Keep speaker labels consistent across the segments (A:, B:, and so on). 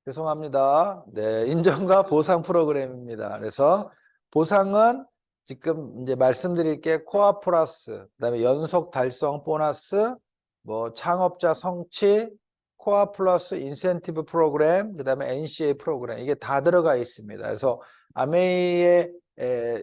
A: 죄송합니다. 네, 인정과 보상 프로그램입니다. 그래서 보상은 지금 이제 말씀드릴 게 코아 플러스, 그다음에 연속 달성 보너스, 뭐 창업자 성취, 코아 플러스 인센티브 프로그램, 그다음에 NCA 프로그램 이게 다 들어가 있습니다. 그래서 아메이의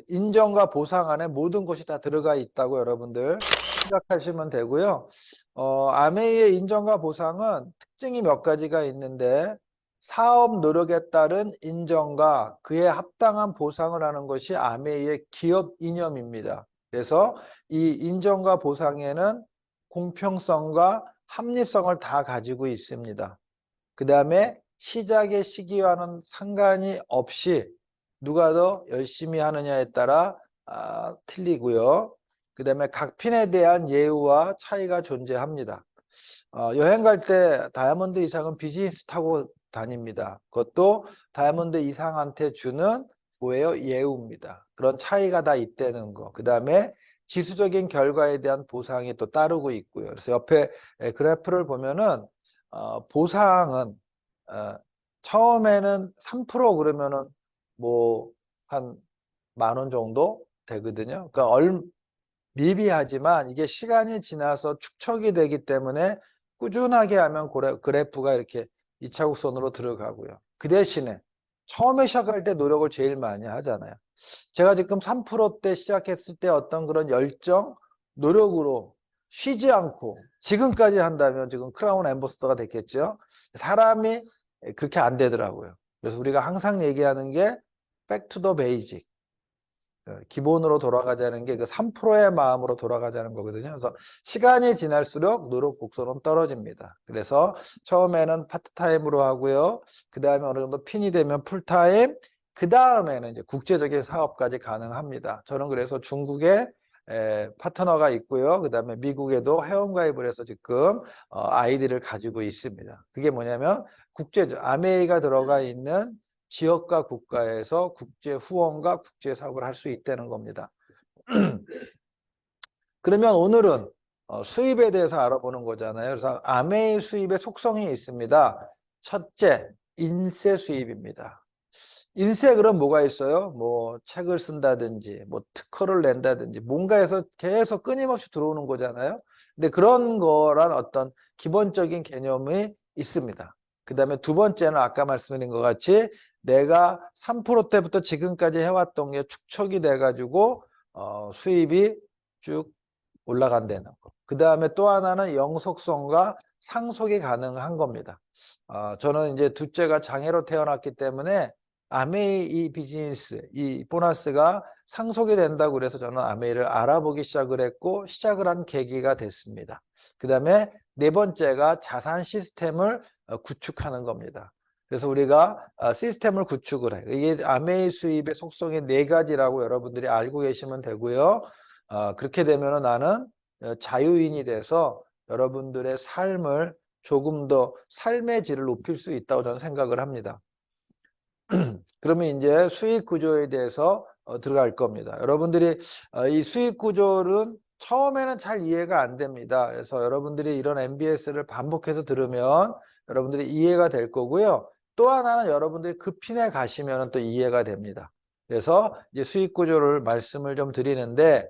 A: 인정과 보상 안에 모든 것이 다 들어가 있다고 여러분들 생각하시면 되고요. 아메이의 인정과 보상은 특징이 몇 가지가 있는데 사업 노력에 따른 인정과 그에 합당한 보상을 하는 것이 아메이의 기업 이념입니다. 그래서 이 인정과 보상에는 공평성과 합리성을 다 가지고 있습니다. 그 다음에 시작의 시기와는 상관이 없이 누가 더 열심히 하느냐에 따라 틀리고요. 그 다음에 각 핀에 대한 예우와 차이가 존재합니다. 여행 갈 때 다이아몬드 이상은 비즈니스 타고 다닙니다. 그것도 다이아몬드 이상한테 주는 뭐예요? 예우입니다. 그런 차이가 다 있다는 거. 그 다음에 지수적인 결과에 대한 보상이 또 따르고 있고요. 그래서 옆에 그래프를 보면은 보상은 처음에는 3% 그러면은 뭐 한 10,000원 정도 되거든요. 그러니까 미비하지만 이게 시간이 지나서 축적이 되기 때문에 꾸준하게 하면 그래프가 이렇게 이차곡선으로 들어가고요. 그 대신에 처음에 시작할 때 노력을 제일 많이 하잖아요. 제가 지금 3%대 시작했을 때 어떤 그런 열정, 노력으로 쉬지 않고 지금까지 한다면 지금 크라운 앰버서더가 됐겠죠. 사람이 그렇게 안 되더라고요. 그래서 우리가 항상 얘기하는 게 back to the basic. 기본으로 돌아가자는 게 그 3%의 마음으로 돌아가자는 거거든요. 그래서 시간이 지날수록 노력 곡선은 떨어집니다. 그래서 처음에는 파트타임으로 하고요. 그 다음에 어느 정도 핀이 되면 풀타임, 그 다음에는 이제 국제적인 사업까지 가능합니다. 저는 그래서 중국에 파트너가 있고요. 그 다음에 미국에도 회원가입을 해서 지금 아이디를 가지고 있습니다. 그게 뭐냐면 국제적, 아메이가 들어가 있는 지역과 국가에서 국제 후원과 국제 사업을 할 수 있다는 겁니다. 그러면 오늘은 수입에 대해서 알아보는 거잖아요. 그래서 아메이 수입의 속성이 있습니다. 첫째, 인세 수입입니다. 인세 그럼 뭐가 있어요? 뭐 책을 쓴다든지 뭐 특허를 낸다든지 뭔가에서 계속 끊임없이 들어오는 거잖아요. 근데 그런 거란 어떤 기본적인 개념이 있습니다. 그 다음에 두 번째는 아까 말씀드린 것 같이 내가 3%대부터 지금까지 해왔던 게 축적이 돼가지고 수입이 쭉 올라간다는 거. 그 다음에 또 하나는 영속성과 상속이 가능한 겁니다. 저는 이제 둘째가 장애로 태어났기 때문에 아메이 이 비즈니스, 이 보너스가 상속이 된다고 그래서 저는 아메이를 알아보기 시작을 했고 시작을 한 계기가 됐습니다. 그 다음에 네 번째가 자산 시스템을 구축하는 겁니다. 그래서 우리가 시스템을 구축을 해요. 이게 아메이 수입의 속성이 네 가지라고 여러분들이 알고 계시면 되고요. 그렇게 되면 나는 자유인이 돼서 여러분들의 삶을 조금 더 삶의 질을 높일 수 있다고 저는 생각을 합니다. 그러면 이제 수익 구조에 대해서 들어갈 겁니다. 여러분들이 이 수익 구조는 처음에는 잘 이해가 안 됩니다. 그래서 여러분들이 이런 MBS를 반복해서 들으면 여러분들이 이해가 될 거고요. 또 하나는 여러분들이 그 핀에 가시면 또 이해가 됩니다. 그래서 이제 수익 구조를 말씀을 좀 드리는데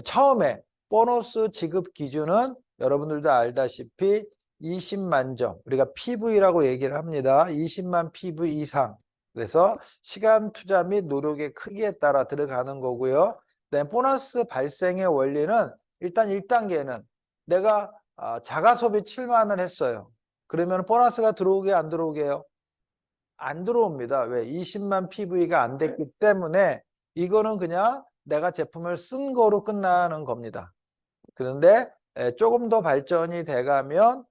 A: 처음에 보너스 지급 기준은 여러분들도 알다시피 20만 점, 우리가 PV라고 얘기를 합니다. 20만 PV 이상. 그래서 시간 투자 및 노력의 크기에 따라 들어가는 거고요. 그다음에 보너스 발생의 원리는 일단 1단계는 내가 자가 소비 7만 원 했어요. 그러면 보너스가 들어오게 안 들어오게요? 안 들어옵니다. 왜? 20만 PV가 안 됐기 때문에 이거는 그냥 내가 제품을 쓴 거로 끝나는 겁니다. 그런데 조금 더 발전이 돼가면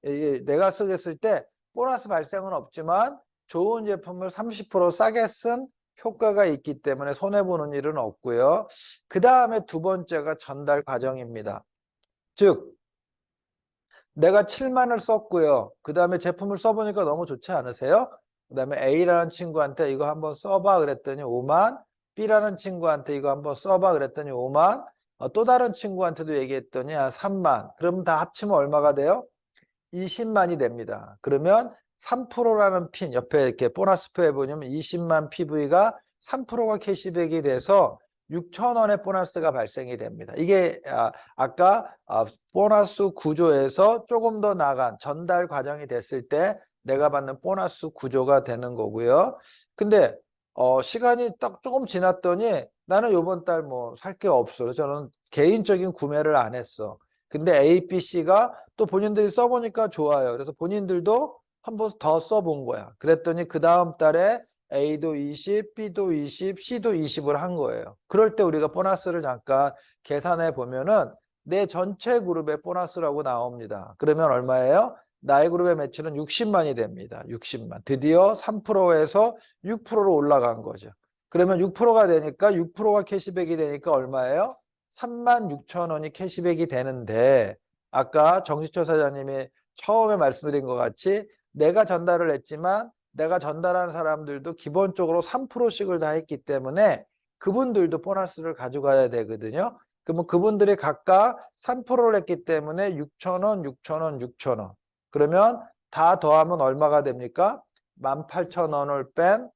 A: 내가 쓰겠을 때 보너스 발생은 없지만 좋은 제품을 30% 싸게 쓴 효과가 있기 때문에 손해보는 일은 없고요. 그 다음에 두 번째가 전달 과정입니다. 즉 내가 7만을 썼고요. 그 다음에 제품을 써보니까 너무 좋지 않으세요? 그 다음에 A라는 친구한테 이거 한번 써봐 그랬더니 5만, B라는 친구한테 이거 한번 써봐 그랬더니 5만, 또 다른 친구한테도 얘기했더니 3만. 그럼 다 합치면 얼마가 돼요? 20만이 됩니다. 그러면 3%라는 핀 옆에 이렇게 보너스표에 보면 20만 PV가 3%가 캐시백이 돼서 6,000원의 보너스가 발생이 됩니다. 이게 아까 보너스 구조에서 조금 더 나간 전달 과정이 됐을 때 내가 받는 보너스 구조가 되는 거고요. 근데 시간이 딱 조금 지났더니 나는 요번 달 뭐 살 게 없어. 저는 개인적인 구매를 안 했어. 근데 A, B, C가 또 본인들이 써보니까 좋아요. 그래서 본인들도 한번 더 써본 거야. 그랬더니 그 다음 달에 A도 20, B도 20, C도 20을 한 거예요. 그럴 때 우리가 보너스를 잠깐 계산해 보면은 내 전체 그룹의 보너스라고 나옵니다. 그러면 얼마예요? 나의 그룹의 매출은 60만이 됩니다. 60만. 드디어 3%에서 6%로 올라간 거죠. 그러면 6%가 되니까 6%가 캐시백이 되니까 얼마예요? 36,000원이 캐시백이 되는데 아까 정지초 사장님이 처음에 말씀드린 것 같이 내가 전달을 했지만 내가 전달한 사람들도 기본적으로 3%씩을 다 했기 때문에 그분들도 보너스를 가져가야 되거든요. 그러면 그분들이 각각 3%를 했기 때문에 6,000원, 6,000원, 6,000원. 그러면 다 더하면 얼마가 됩니까? 18,000원을 뺀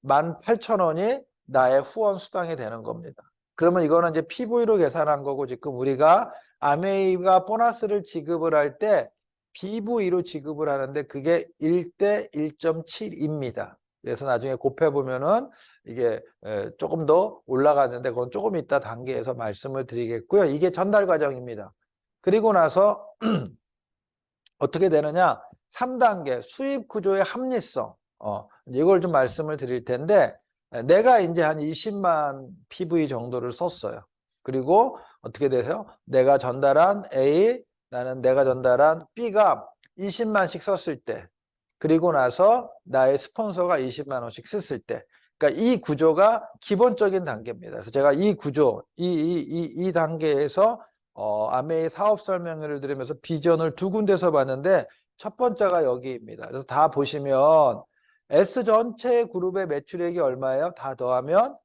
A: 18,000원이 나의 후원 수당이 되는 겁니다. 그러면 이거는 이제 PV로 계산한 거고 지금 우리가 아메이가 보너스를 지급을 할 때 BV로 지급을 하는데 그게 1대 1.7입니다. 그래서 나중에 곱해보면은 이게 조금 더 올라가는데 그건 조금 이따 단계에서 말씀을 드리겠고요. 이게 전달 과정입니다. 그리고 나서 어떻게 되느냐? 3단계 수입 구조의 합리성. 이걸 좀 말씀을 드릴 텐데 내가 이제 한 20만 PV 정도를 썼어요. 그리고 어떻게 되세요? 내가 전달한 A, 나는 내가 전달한 B가 20만씩 썼을 때 그리고 나서 나의 스폰서가 20만 원씩 썼을 때 그러니까 이 구조가 기본적인 단계입니다. 그래서 제가 이 구조, 이 단계에서 아메이 사업 설명회를 들으면서 비전을 두 군데서 봤는데 첫 번째가 여기입니다. 그래서 다 보시면 S 전체 그룹의 매출액이 얼마예요? 다 더하면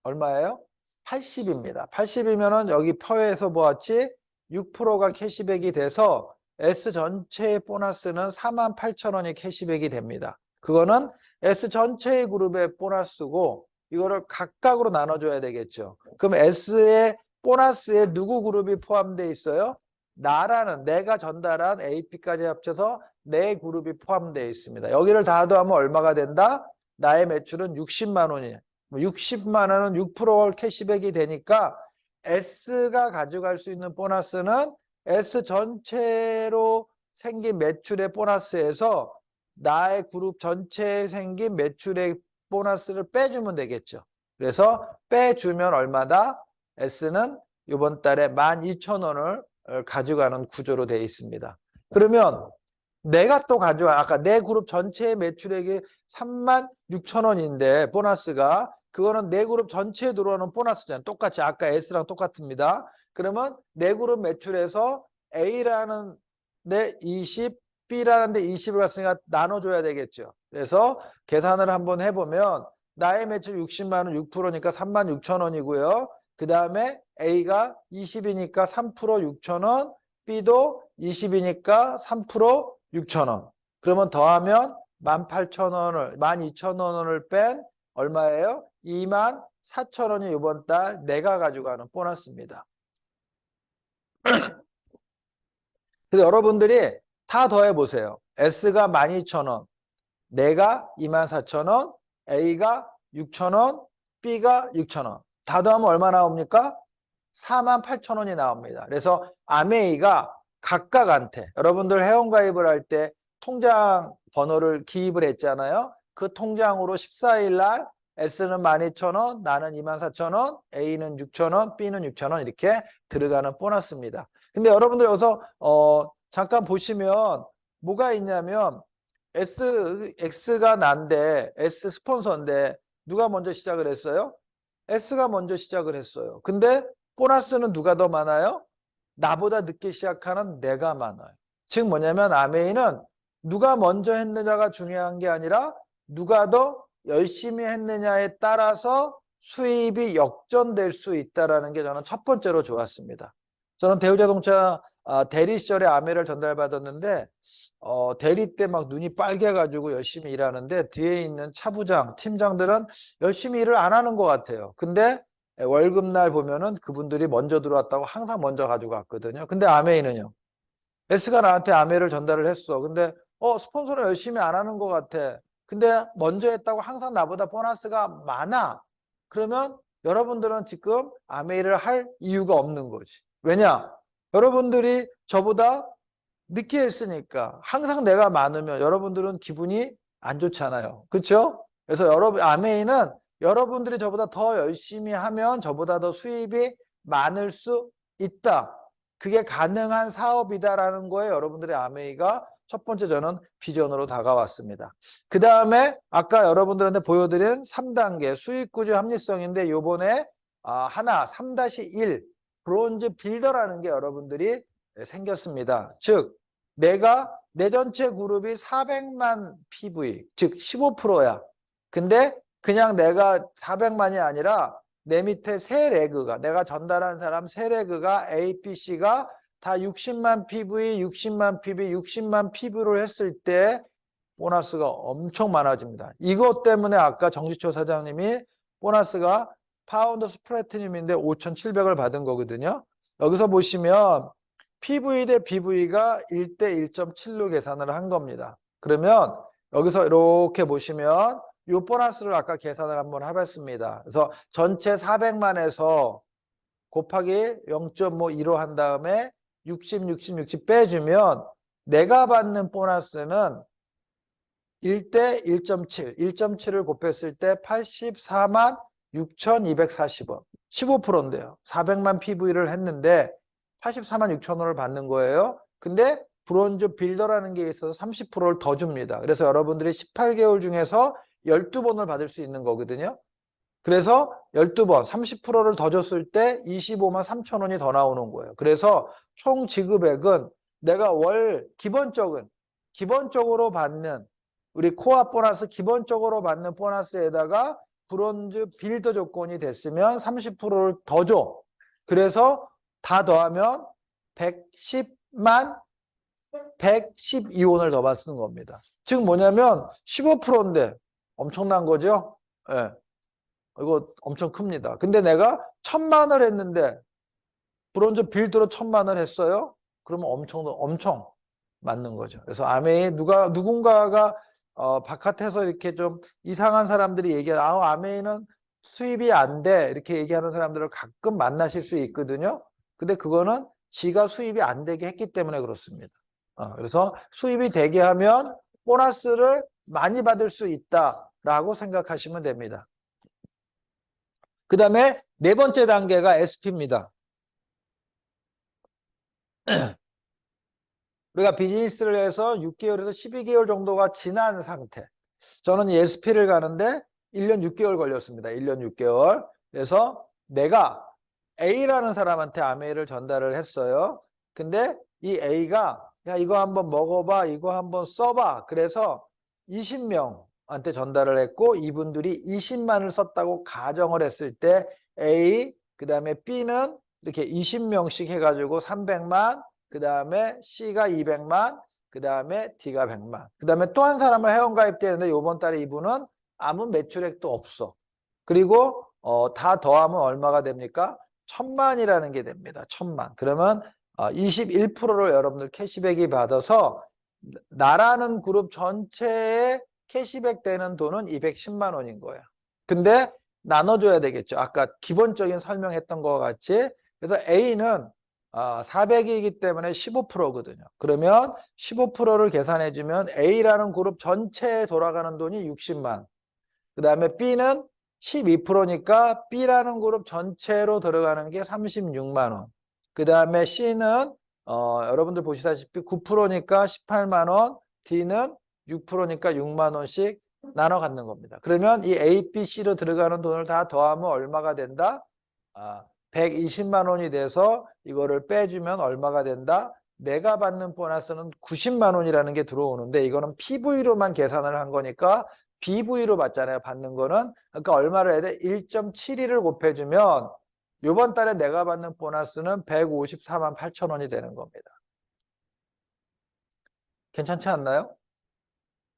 A: 얼마예요? 80입니다. 80이면은 여기 표에서 보았지 6%가 캐시백이 돼서 S 전체의 보너스는 48,000원이 캐시백이 됩니다. 그거는 S 전체의 그룹의 보너스고 이거를 각각으로 나눠줘야 되겠죠. 그럼 S의 보너스에 누구 그룹이 포함되어 있어요? 나라는 내가 전달한 AP까지 합쳐서 내 그룹이 포함되어 있습니다. 여기를 다 더하면 얼마가 된다? 나의 매출은 60만 원이에요. 60만 원은 6% 캐시백이 되니까 S가 가져갈 수 있는 보너스는 S 전체로 생긴 매출의 보너스에서 나의 그룹 전체에 생긴 매출의 보너스를 빼주면 되겠죠. 그래서 빼주면 얼마다? S는 이번 달에 12,000원을 가져가는 구조로 되어 있습니다. 그러면 내가 또 가져와 아까 내 그룹 전체의 매출액이 36,000원인데 보너스가 그거는 내 그룹 전체에 들어오는 보너스잖아요. 똑같이 아까 S랑 똑같습니다. 그러면 내 그룹 매출에서 A라는 데 20, B라는 데 20을 갔으니까 나눠줘야 되겠죠. 그래서 계산을 한번 해보면 나의 매출 60만 원 6%니까 36,000원이고요. 그 다음에 A가 20이니까 3% 6,000원, B도 20이니까 3% 6,000원. 그러면 더하면 18,000원을, 12,000원을 뺀 얼마예요? 24,000원이 이번 달 내가 가져가는 보너스입니다. 그래서 여러분들이 다 더해보세요. S가 12,000원, 내가 24,000원, A가 6,000원, B가 6,000원. 다 더하면 얼마 나옵니까? 48,000원이 나옵니다. 그래서 아메이가 각각한테 여러분들 회원가입을 할 때 통장 번호를 기입을 했잖아요. 그 통장으로 14일 날 S는 12,000원, 나는 24,000원, A는 6,000원, B는 6,000원 이렇게 들어가는 보너스입니다. 근데 여러분들 여기서 잠깐 보시면 뭐가 있냐면 X가 난데 S 스폰서인데 누가 먼저 시작을 했어요? S가 먼저 시작을 했어요. 근데 보너스는 누가 더 많아요? 나보다 늦게 시작하는 내가 많아요. 즉 뭐냐면 아메이는 누가 먼저 했느냐가 중요한 게 아니라 누가 더 열심히 했느냐에 따라서 수입이 역전될 수 있다는 게 저는 첫 번째로 좋았습니다. 저는 대우자동차 대리 시절에 아메를 전달받았는데 대리 때 막 눈이 빨개가지고 열심히 일하는데 뒤에 있는 차부장, 팀장들은 열심히 일을 안 하는 것 같아요. 근데 월급날 보면은 그분들이 먼저 들어왔다고 항상 먼저 가지고 갔거든요. 근데 아메이는요. S가 나한테 아메를 전달을 했어. 근데 스폰서는 열심히 안 하는 것 같아. 근데 먼저 했다고 항상 나보다 보너스가 많아. 그러면 여러분들은 지금 아메이를 할 이유가 없는 거지. 왜냐? 여러분들이 저보다 늦게 했으니까 항상 내가 많으면 여러분들은 기분이 안 좋잖아요. 그렇죠? 그래서 여러분 아메이는 여러분들이 저보다 더 열심히 하면 저보다 더 수입이 많을 수 있다. 그게 가능한 사업이다라는 거에 여러분들의 아메이가 첫 번째 저는 비전으로 다가왔습니다. 그 다음에 아까 여러분들한테 보여드린 3단계 수익구조 합리성인데 요번에 하나 3-1 브론즈 빌더라는 게 여러분들이 생겼습니다. 즉 내가 내 전체 그룹이 400만 PV 즉 15%야. 근데 그냥 내가 400만이 아니라 내 밑에 세 레그가 내가 전달한 사람 세 레그가 A, B, C가 다 60만 PV, 60만 PV, 60만 PV를 했을 때 보너스가 엄청 많아집니다. 이것 때문에 아까 정지초 사장님이 보너스가 파운더스 플래티늄인데 5,700을 받은 거거든요. 여기서 보시면 PV 대 BV가 1대 1.7로 계산을 한 겁니다. 그러면 여기서 이렇게 보시면 이 보너스를 아까 계산을 한번 해봤습니다. 그래서 전체 400만에서 곱하기 0.515 한 다음에 60, 60, 60 빼주면 내가 받는 보너스는 1대 1.7, 1.7을 곱했을 때 84만 6,240원, 15%인데요. 400만 PV를 했는데 84만 6천 원을 받는 거예요. 근데 브론즈 빌더라는 게 있어서 30%를 더 줍니다. 그래서 여러분들이 18개월 중에서 12번을 받을 수 있는 거거든요. 그래서 12번 30%를 더 줬을 때 25만 3천 원이 더 나오는 거예요. 그래서 총 지급액은 내가 월 기본적으로 받는 우리 코어 보너스 기본적으로 받는 보너스에다가 브론즈 빌더 조건이 됐으면 30%를 더 줘. 그래서 다 더하면 110만 112원을 더 받는 겁니다. 즉 뭐냐면 15%인데 엄청난 거죠. 예. 이거 엄청 큽니다. 근데 내가 1,000만을 했는데 브론즈 빌드로 1,000만을 했어요. 그러면 엄청 맞는 거죠. 그래서 아메이 누군가가 바깥에서 이렇게 좀 이상한 사람들이 아메이는 수입이 안 돼. 이렇게 얘기하는 사람들을 가끔 만나실 수 있거든요. 근데 그거는 지가 수입이 안 되게 했기 때문에 그렇습니다. 그래서 수입이 되게 하면 보너스를 많이 받을 수 있다라고 생각하시면 됩니다. 그 다음에 네 번째 단계가 SP입니다. 우리가 비즈니스를 해서 6개월에서 12개월 정도가 지난 상태. 저는 이 SP를 가는데 1년 6개월 걸렸습니다. 1년 6개월. 그래서 내가 A라는 사람한테 아메이를 전달을 했어요. 근데 이 A가 야 이거 한번 먹어봐. 이거 한번 써봐. 그래서 20명한테 전달을 했고 이분들이 20만을 썼다고 가정을 했을 때 A 그 다음에 B는 이렇게 20명씩 해가지고 300만 그 다음에 C가 200만 그 다음에 D가 100만 그 다음에 또 한 사람을 회원가입되는데 이번 달에 이분은 아무 매출액도 없어. 그리고 다 더하면 얼마가 됩니까? 1,000만이라는 게 됩니다. 1,000만. 그러면 21%를 여러분들 캐시백이 받아서 나라는 그룹 전체에 캐시백 되는 돈은 210만 원인 거예요. 근데 나눠줘야 되겠죠. 아까 기본적인 설명했던 것 같이. 그래서 A는 400이기 때문에 15%거든요. 그러면 15%를 계산해주면 A라는 그룹 전체에 돌아가는 돈이 60만. 그 다음에 B는 12%니까 B라는 그룹 전체로 들어가는 게 36만 원. 그 다음에 C는 여러분들 보시다시피 9%니까 18만 원, D는 6%니까 6만 원씩 나눠 갖는 겁니다. 그러면 이 A, B, C로 들어가는 돈을 다 더하면 얼마가 된다? 120만 원이 돼서 이거를 빼주면 얼마가 된다? 내가 받는 보너스는 90만 원이라는 게 들어오는데 이거는 PV로만 계산을 한 거니까 BV로 받잖아요. 받는 거는. 그러니까 얼마를 해야 돼? 1.72를 곱해주면 이번 달에 내가 받는 보너스는 154만 8천 원이 되는 겁니다. 괜찮지 않나요?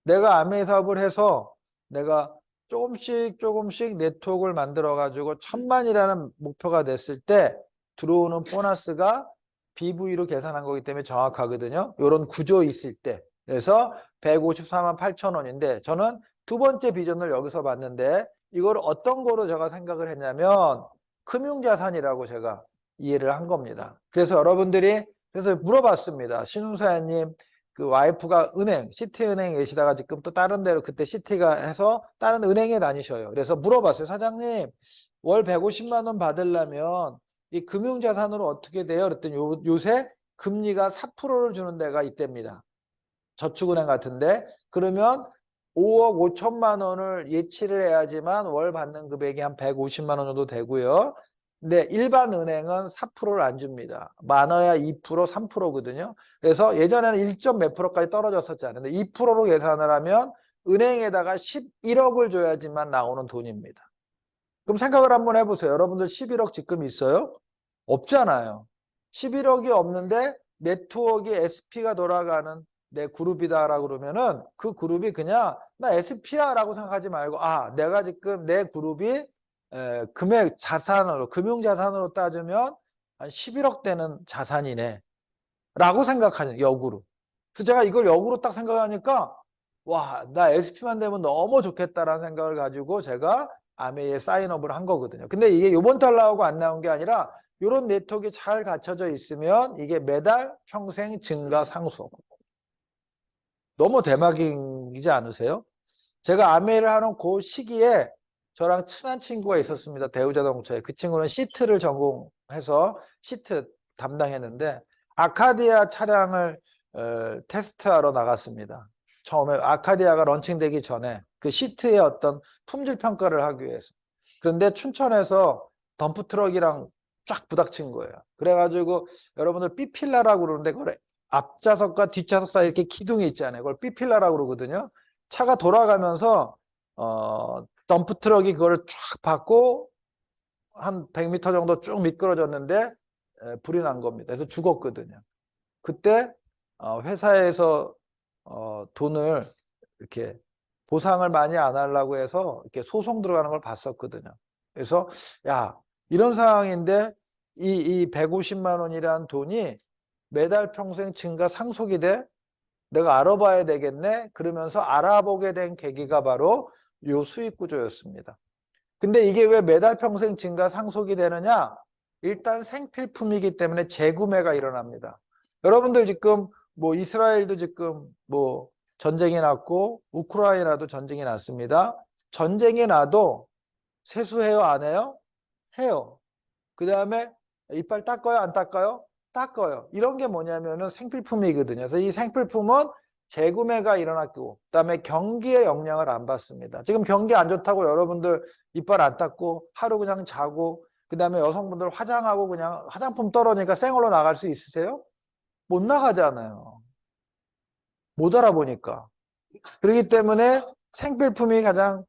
A: 내가 아메이 사업을 해서 내가 조금씩 네트워크를 만들어 가지고 1000만이라는 목표가 됐을 때 들어오는 보너스가 BV로 계산한 거기 때문에 정확하거든요. 이런 구조 있을 때. 그래서 154만 8천 원인데 저는 두 번째 비전을 여기서 봤는데 이걸 어떤 거로 제가 생각을 했냐면 금융자산이라고 제가 이해를 한 겁니다. 그래서 여러분들이 그래서 물어봤습니다. 신웅사님 그 와이프가 은행, 시티은행에 계시다가 지금 또 다른 데로 그때 시티가 해서 다른 은행에 다니셔요. 그래서 물어봤어요. 사장님, 월 150만 원 받으려면 이 금융자산으로 어떻게 돼요? 그랬더니 요새 금리가 4%를 주는 데가 있답니다. 저축은행 같은데. 그러면 5억 5천만 원을 예치를 해야지만 월 받는 금액이 한 150만 원 정도 되고요. 근데 일반 은행은 4%를 안 줍니다. 많아야 2%, 3%거든요. 그래서 예전에는 1점 몇 프로까지 떨어졌었잖아요. 근데 2%로 계산을 하면 은행에다가 11억을 줘야지만 나오는 돈입니다. 그럼 생각을 한번 해보세요. 여러분들 11억 지금 있어요? 없잖아요. 11억이 없는데 네트워크에 SP가 돌아가는 내 그룹이다라고 그러면은 그 그룹이 그냥 나 SP야 라고 생각하지 말고 아, 내가 지금 내 그룹이 금액 자산으로, 금융자산으로 따지면 한 11억 되는 자산이네 라고 생각하는 역으로. 그래서 제가 이걸 역으로 딱 생각하니까 와, 나 SP만 되면 너무 좋겠다라는 생각을 가지고 제가 아메이에 사인업을 한 거거든요. 근데 이게 이번 달 나오고 안 나온 게 아니라 이런 네트워크가 잘 갖춰져 있으면 이게 매달 평생 증가 상속. 너무 대박이지 않으세요? 제가 아메이를 하는 그 시기에 저랑 친한 친구가 있었습니다. 대우자동차에. 그 친구는 시트를 전공해서 시트 담당했는데 아카디아 차량을 테스트하러 나갔습니다. 처음에 아카디아가 런칭되기 전에 그 시트의 어떤 품질 평가를 하기 위해서. 그런데 춘천에서 덤프트럭이랑 쫙 부닥친 거예요. 그래가지고 여러분들 삐필라라고 그러는데 그걸 앞좌석과 뒷좌석 사이에 이렇게 기둥이 있잖아요. 그걸 삐필라라고 그러거든요. 차가 돌아가면서 덤프트럭이 그걸 쫙 받고 한 100m 정도 쭉 미끄러졌는데 불이 난 겁니다. 그래서 죽었거든요. 그때 회사에서 돈을 이렇게 보상을 많이 안 하려고 해서 이렇게 소송 들어가는 걸 봤었거든요. 그래서 야, 이런 상황인데 이 150만 원이라는 돈이 매달 평생 증가 상속이 돼? 내가 알아봐야 되겠네? 그러면서 알아보게 된 계기가 바로 요 수익 구조였습니다. 근데 이게 왜 매달 평생 증가 상속이 되느냐? 일단 생필품이기 때문에 재구매가 일어납니다. 여러분들 지금 뭐 이스라엘도 지금 뭐 전쟁이 났고 우크라이나도 전쟁이 났습니다. 전쟁이 나도 세수해요, 안 해요? 해요. 그 다음에 이빨 닦아요, 안 닦아요? 닦아요. 이런 게 뭐냐면은 생필품이거든요. 그래서 이 생필품은 재구매가 일어났고, 그 다음에 경기의 영향을 안 받습니다. 지금 경기 안 좋다고 여러분들 이빨 안 닦고 하루 그냥 자고, 그 다음에 여성분들 화장하고 그냥 화장품 떨어지니까 생얼로 나갈 수 있으세요? 못 나가잖아요. 못 알아보니까. 그렇기 때문에 생필품이 가장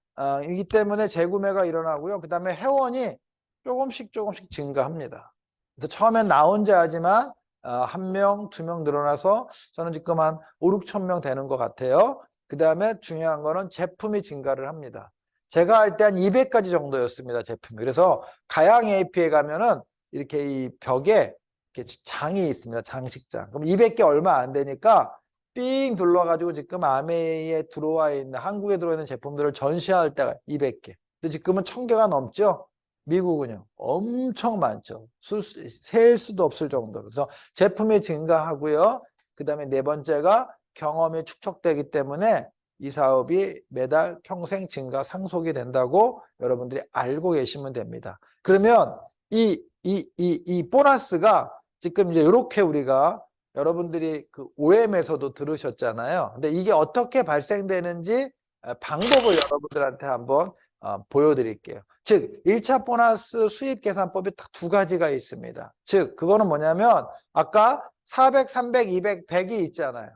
A: 이기 때문에 재구매가 일어나고요. 그 다음에 회원이 조금씩 증가합니다. 그래서 처음엔 나 혼자 하지만 한 명, 두 명 늘어나서 저는 지금 한 5, 6천 명 되는 것 같아요. 그 다음에 중요한 거는 제품이 증가를 합니다. 제가 할 때 한 200가지 정도였습니다. 제품이. 그래서 가양 AP에 가면은 이렇게 이 벽에 이렇게 장이 있습니다. 장식장. 그럼 200개 얼마 안 되니까 삥 둘러가지고 지금 아메이에 들어와 있는 한국에 들어와 있는 제품들을 전시할 때가 200개. 근데 지금은 1000개가 넘죠. 미국은요. 엄청 많죠. 셀 수도 없을 정도로. 그래서 제품이 증가하고요. 그 다음에 네 번째가 경험이 축적되기 때문에 이 사업이 매달 평생 증가 상속이 된다고 여러분들이 알고 계시면 됩니다. 그러면 이 보너스가 지금 이제 이렇게 우리가 여러분들이 그 OM에서도 들으셨잖아요. 근데 이게 어떻게 발생되는지 방법을 여러분들한테 한번 보여드릴게요. 즉 1차 보너스 수입 계산법이 딱 두 가지가 있습니다. 즉 그거는 뭐냐면 아까 400, 300, 200, 100이 있잖아요.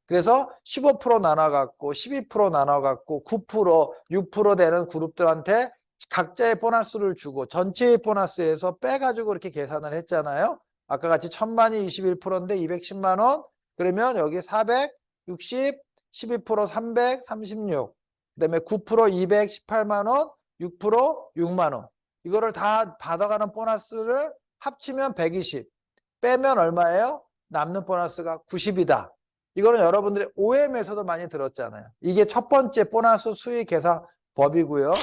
A: 그래서 15% 나눠갖고 12% 나눠갖고 9%, 6% 되는 그룹들한테 각자의 보너스를 주고 전체의 보너스에서 빼가지고 이렇게 계산을 했잖아요. 아까 같이 1000만이 21%인데 210만 원 그러면 여기 400, 60, 12% 336, 그다음에 9% 218만 원, 6% 6만 원. 이거를 다 받아가는 보너스를 합치면 120, 빼면 얼마예요? 남는 보너스가 90이다. 이거는 여러분들이 OM에서도 많이 들었잖아요. 이게 첫 번째 보너스 수익 계산 법이고요.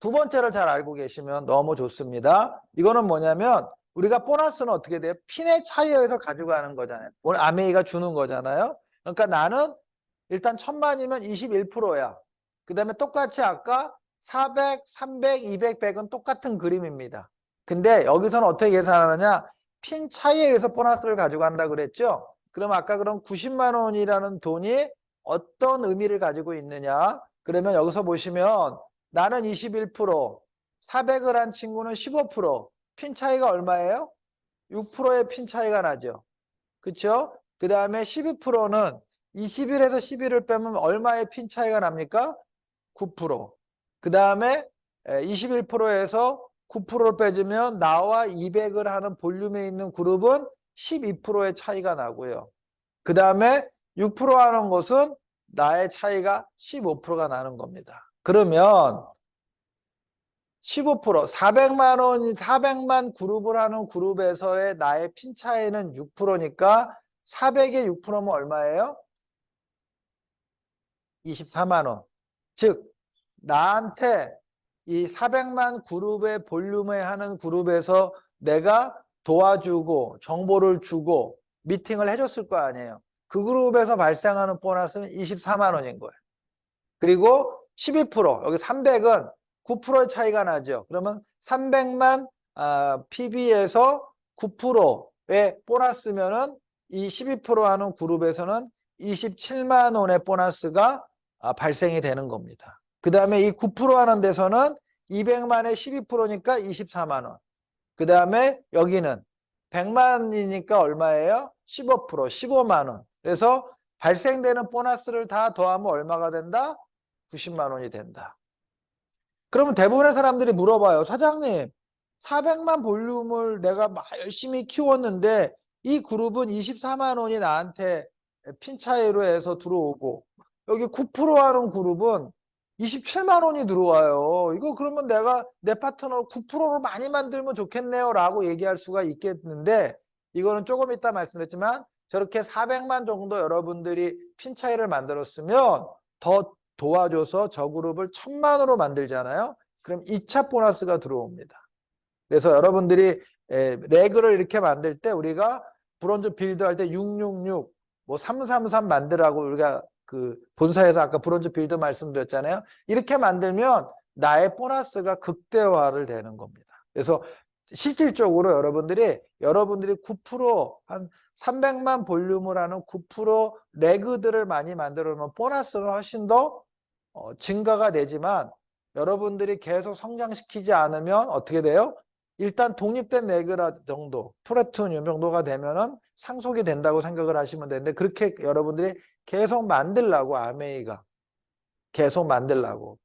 A: 두 번째를 잘 알고 계시면 너무 좋습니다. 이거는 뭐냐면 우리가 보너스는 어떻게 돼요? 핀의 차이에 의해서 가져가는 거잖아요. 오늘 아메이가 주는 거잖아요. 그러니까 나는 일단 1000만이면 21%야. 그 다음에 똑같이 아까 400, 300, 200, 100은 똑같은 그림입니다. 근데 여기서는 어떻게 계산하느냐? 핀 차이에 의해서 보너스를 가져간다 그랬죠? 그럼 아까 그럼 90만 원이라는 돈이 어떤 의미를 가지고 있느냐? 그러면 여기서 보시면 나는 21%, 400을 한 친구는 15%, 핀 차이가 얼마예요? 6%의 핀 차이가 나죠. 그쵸? 그 다음에 12%는 21에서 11을 빼면 얼마의 핀 차이가 납니까? 9%. 그 다음에 21%에서 9%를 빼주면 나와 200을 하는 볼륨에 있는 그룹은 12%의 차이가 나고요. 그 다음에 6% 하는 것은 나의 차이가 15%가 나는 겁니다. 그러면 15%, 400만 원, 400만 그룹을 하는 그룹에서의 나의 핀 차이는 6%니까 400에 6%면 얼마예요? 24만 원. 즉, 나한테 이 400만 그룹의 볼륨에 하는 그룹에서 내가 도와주고 정보를 주고 미팅을 해줬을 거 아니에요. 그 그룹에서 발생하는 보너스는 24만 원인 거예요. 그리고 12%, 여기 300은 9%의 차이가 나죠. 그러면 300만 PB에서 9%의 보너스면은 이 12% 하는 그룹에서는 27만 원의 보너스가 발생이 되는 겁니다. 그 다음에 이 9% 하는 데서는 200만에 12%니까 24만 원. 그 다음에 여기는 100만이니까 얼마예요? 15%, 15만 원. 그래서 발생되는 보너스를 다 더하면 얼마가 된다? 90만 원이 된다. 그러면 대부분의 사람들이 물어봐요. 사장님, 400만 볼륨을 내가 막 열심히 키웠는데 이 그룹은 24만 원이 나한테 핀 차이로 해서 들어오고 여기 9% 하는 그룹은 27만 원이 들어와요. 이거 그러면 내가 내 파트너 9%로 많이 만들면 좋겠네요 라고 얘기할 수가 있겠는데 이거는 조금 이따 말씀드렸지만 저렇게 400만 정도 여러분들이 핀 차이를 만들었으면 더 도와줘서 저 그룹을 1000만으로 만들잖아요. 그럼 2차 보너스가 들어옵니다. 그래서 여러분들이 레그를 이렇게 만들 때 우리가 브론즈 빌드 할 때 666, 뭐 333 만들라고 우리가 그 본사에서 아까 브론즈 빌드 말씀드렸잖아요. 이렇게 만들면 나의 보너스가 극대화를 되는 겁니다. 그래서 실질적으로 여러분들이 9%한 300만 볼륨을 하는 9% 레그들을 많이 만들어 놓으면 보너스는 훨씬 더 증가가 되지만 여러분들이 계속 성장시키지 않으면 어떻게 돼요? 일단 독립된 레그라 정도, 프레툰 정도가 되면은 상속이 된다고 생각을 하시면 되는데 그렇게 여러분들이 계속 만들라고 아메이가 계속 만들라고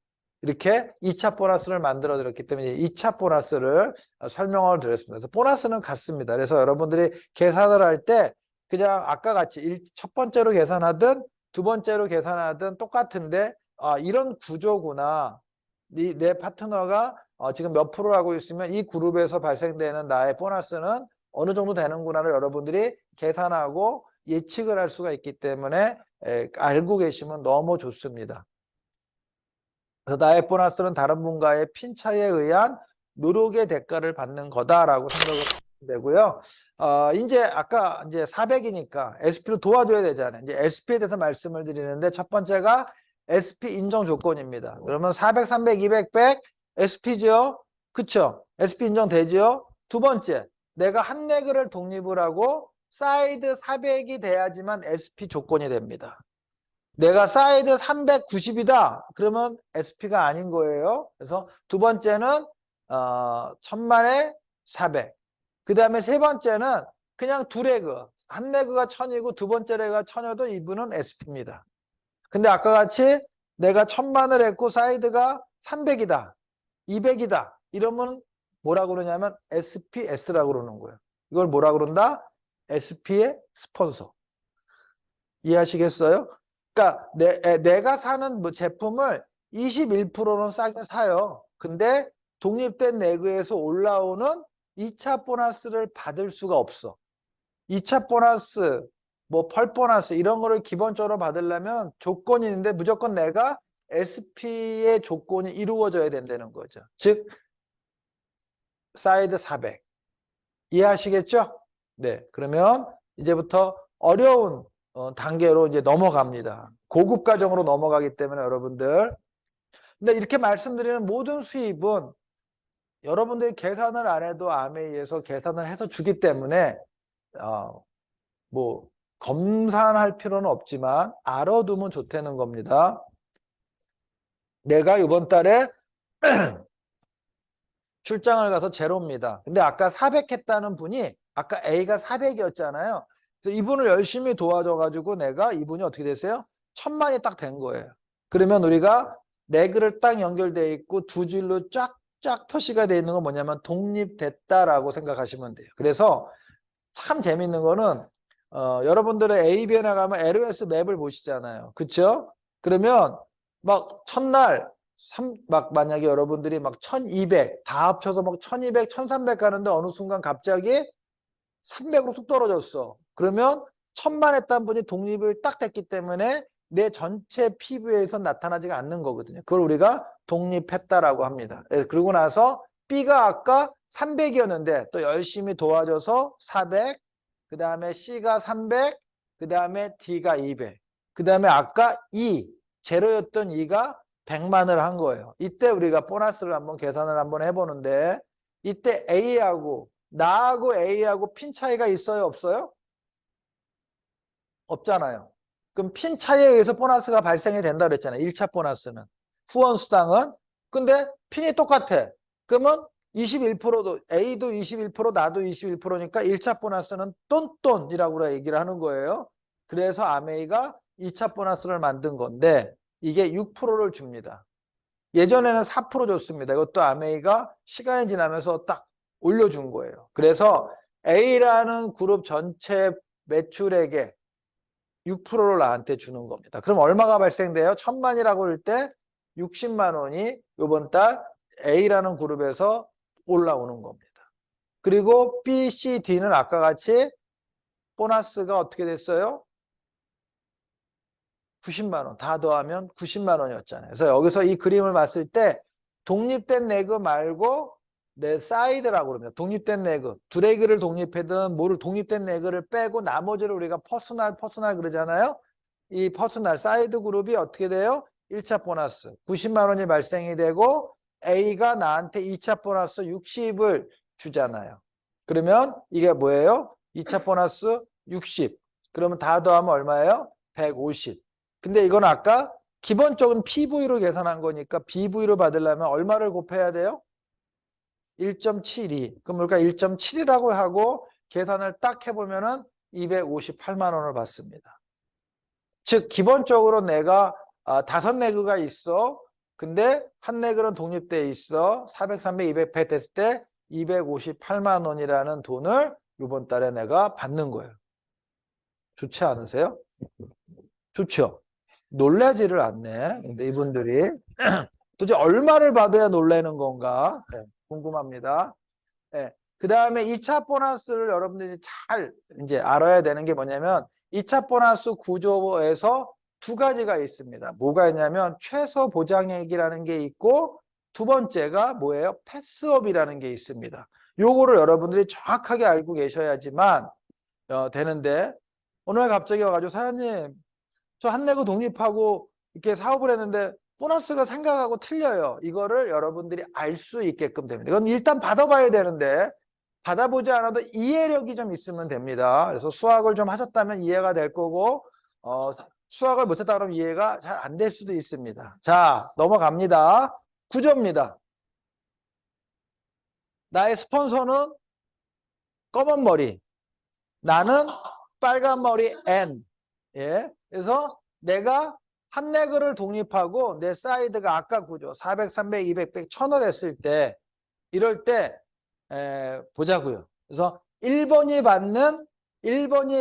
A: 이렇게 2차 보너스를 만들어 드렸기 때문에 2차 보너스를 설명을 드렸습니다. 그래서 보너스는 같습니다. 그래서 여러분들이 계산을 할 때 그냥 아까 같이 첫 번째로 계산하든 두 번째로 계산하든 똑같은데 이런 구조구나. 내 파트너가 지금 몇 프로라고 있으면 이 그룹에서 발생되는 나의 보너스는 어느 정도 되는구나를 여러분들이 계산하고 예측을 할 수가 있기 때문에 알고 계시면 너무 좋습니다. 그래서 나의 보너스는 다른 분과의 핀 차이에 의한 노력의 대가를 받는 거다라고 생각을 하시면 되고요. 이제 아까 이제 400이니까 SP를 도와줘야 되잖아요. 이제 SP에 대해서 말씀을 드리는데 첫 번째가 SP 인정 조건입니다. 그러면 400, 300, 200, 100 SP죠? 그쵸? SP 인정되죠? 두 번째, 내가 한 레그를 독립을 하고 사이드 400이 돼야지만 SP 조건이 됩니다. 내가 사이드 390이다. 그러면 SP가 아닌 거예요. 그래서 두 번째는 1000만에 400. 그 다음에 세 번째는 그냥 두 레그. 한 레그가 1000이고 두 번째 레그가 1000이어도 이분은 SP입니다. 근데 아까 같이 내가 1000만을 했고 사이드가 300이다. 200이다. 이러면 뭐라 그러냐면 SPS라고 그러는 거예요. 이걸 뭐라 그런다? SP의 스폰서. 이해하시겠어요? 그러니까 내가 사는 뭐 제품을 21%는 싸게 사요. 근데 독립된 내구에서 올라오는 2차 보너스를 받을 수가 없어. 2차 보너스, 뭐 펄 보너스 이런 거를 기본적으로 받으려면 조건이 있는데 무조건 내가 SP의 조건이 이루어져야 된다는 거죠. 즉 사이드 400. 이해하시겠죠? 네. 그러면 이제부터 어려운 단계로 이제 넘어갑니다. 고급 과정으로 넘어가기 때문에 여러분들. 근데 이렇게 말씀드리는 모든 수입은 여러분들이 계산을 안 해도 아메이에서 계산을 해서 주기 때문에 뭐 검사할 필요는 없지만 알아두면 좋다는 겁니다. 내가 이번 달에 출장을 가서 제로입니다. 근데 아까 400 했다는 분이 아까 A가 400이었잖아요. 그래서 이분을 열심히 도와줘가지고 내가 이분이 어떻게 됐어요? 1000만이 딱 된 거예요. 그러면 우리가 레그를 딱 연결돼 있고 두 줄로 쫙쫙 표시가 돼 있는 건 뭐냐면 독립됐다라고 생각하시면 돼요. 그래서 참 재밌는 거는 여러분들의 AB에 나가면 LOS 맵을 보시잖아요. 그쵸? 그러면 막 첫날 막 만약에 여러분들이 막 1200 다 합쳐서 막 1200, 1300 가는데 어느 순간 갑자기 300으로 뚝 떨어졌어. 그러면 1000만 했던 분이 독립을 딱 됐기 때문에 내 전체 피부에서 나타나지가 않는 거거든요. 그걸 우리가 독립했다라고 합니다. 그러고 나서 B가 아까 300이었는데 또 열심히 도와줘서 400, 그 다음에 C가 300, 그 다음에 D가 200, 그 다음에 아까 제로였던 E가 100만을 한 거예요. 이때 우리가 보너스를 한번 계산을 한번 해보는데 이때 A하고 나하고 A하고 핀 차이가 있어요? 없어요? 없잖아요. 그럼 핀 차이에 의해서 보너스가 발생이 된다 그랬잖아요. 1차 보너스는. 후원 수당은. 근데 핀이 똑같아. 그러면 21%도 A도 21% 나도 21%니까 1차 보너스는 똔똔이라고 얘기를 하는 거예요. 그래서 아메이가 2차 보너스를 만든 건데 이게 6%를 줍니다. 예전에는 4% 줬습니다. 이것도 아메이가 시간이 지나면서 딱 올려준 거예요. 그래서 A라는 그룹 전체 매출액의 6%를 나한테 주는 겁니다. 그럼 얼마가 발생돼요? 1000만이라고 할 때 60만 원이 이번 달 A라는 그룹에서 올라오는 겁니다. 그리고 B, C, D는 아까 같이 보너스가 어떻게 됐어요? 90만 원. 다 더하면 90만 원이었잖아요. 그래서 여기서 이 그림을 봤을 때 독립된 레그 말고 내 사이드라고 그럽니다. 독립된 레그. 두 레그를 독립하든 뭐를 독립된 레그를 빼고 나머지를 우리가 퍼스널 그러잖아요. 이 퍼스널 사이드 그룹이 어떻게 돼요? 1차 보너스 90만 원이 발생이 되고 A가 나한테 2차 보너스 60을 주잖아요. 그러면 이게 뭐예요? 2차 보너스 60. 그러면 다 더하면 얼마예요? 150. 근데 이건 아까 기본적인 PV로 계산한 거니까 BV로 받으려면 얼마를 곱해야 돼요? 1.72. 그럼 우리가 1.7이라고 하고 계산을 딱 해보면은 258만 원을 받습니다. 즉 기본적으로 내가 5레그가 있어. 근데 한 레그는 독립돼 있어. 400, 300, 200 됐을 때 258만 원이라는 돈을 이번 달에 내가 받는 거예요. 좋지 않으세요? 좋죠. 놀라지를 않네. 근데 이분들이 도대체 얼마를 받아야 놀라는 건가? 네, 궁금합니다. 네. 그 다음에 2차 보너스를 여러분들이 잘 이제 알아야 되는 게 뭐냐면 2차 보너스 구조에서 두 가지가 있습니다. 뭐가 있냐면 최소 보장액이라는 게 있고 두 번째가 뭐예요? 패스업이라는 게 있습니다. 요거를 여러분들이 정확하게 알고 계셔야지만 되는데 오늘 갑자기 와가지고 사장님 저 한내고 독립하고 이렇게 사업을 했는데 보너스가 생각하고 틀려요. 이거를 여러분들이 알 수 있게끔 됩니다. 이건 일단 받아봐야 되는데 받아보지 않아도 이해력이 좀 있으면 됩니다. 그래서 수학을 좀 하셨다면 이해가 될 거고 수학을 못했다 그러면 이해가 잘 안 될 수도 있습니다. 자, 넘어갑니다. 구조입니다. 나의 스폰서는 검은 머리, 나는 빨간 머리 N. 예. 그래서 내가 한 레그를 독립하고 내 사이드가 아까 구조 400, 300, 200, 100, 1000을 했을 때 이럴 때 보자고요. 그래서 1번이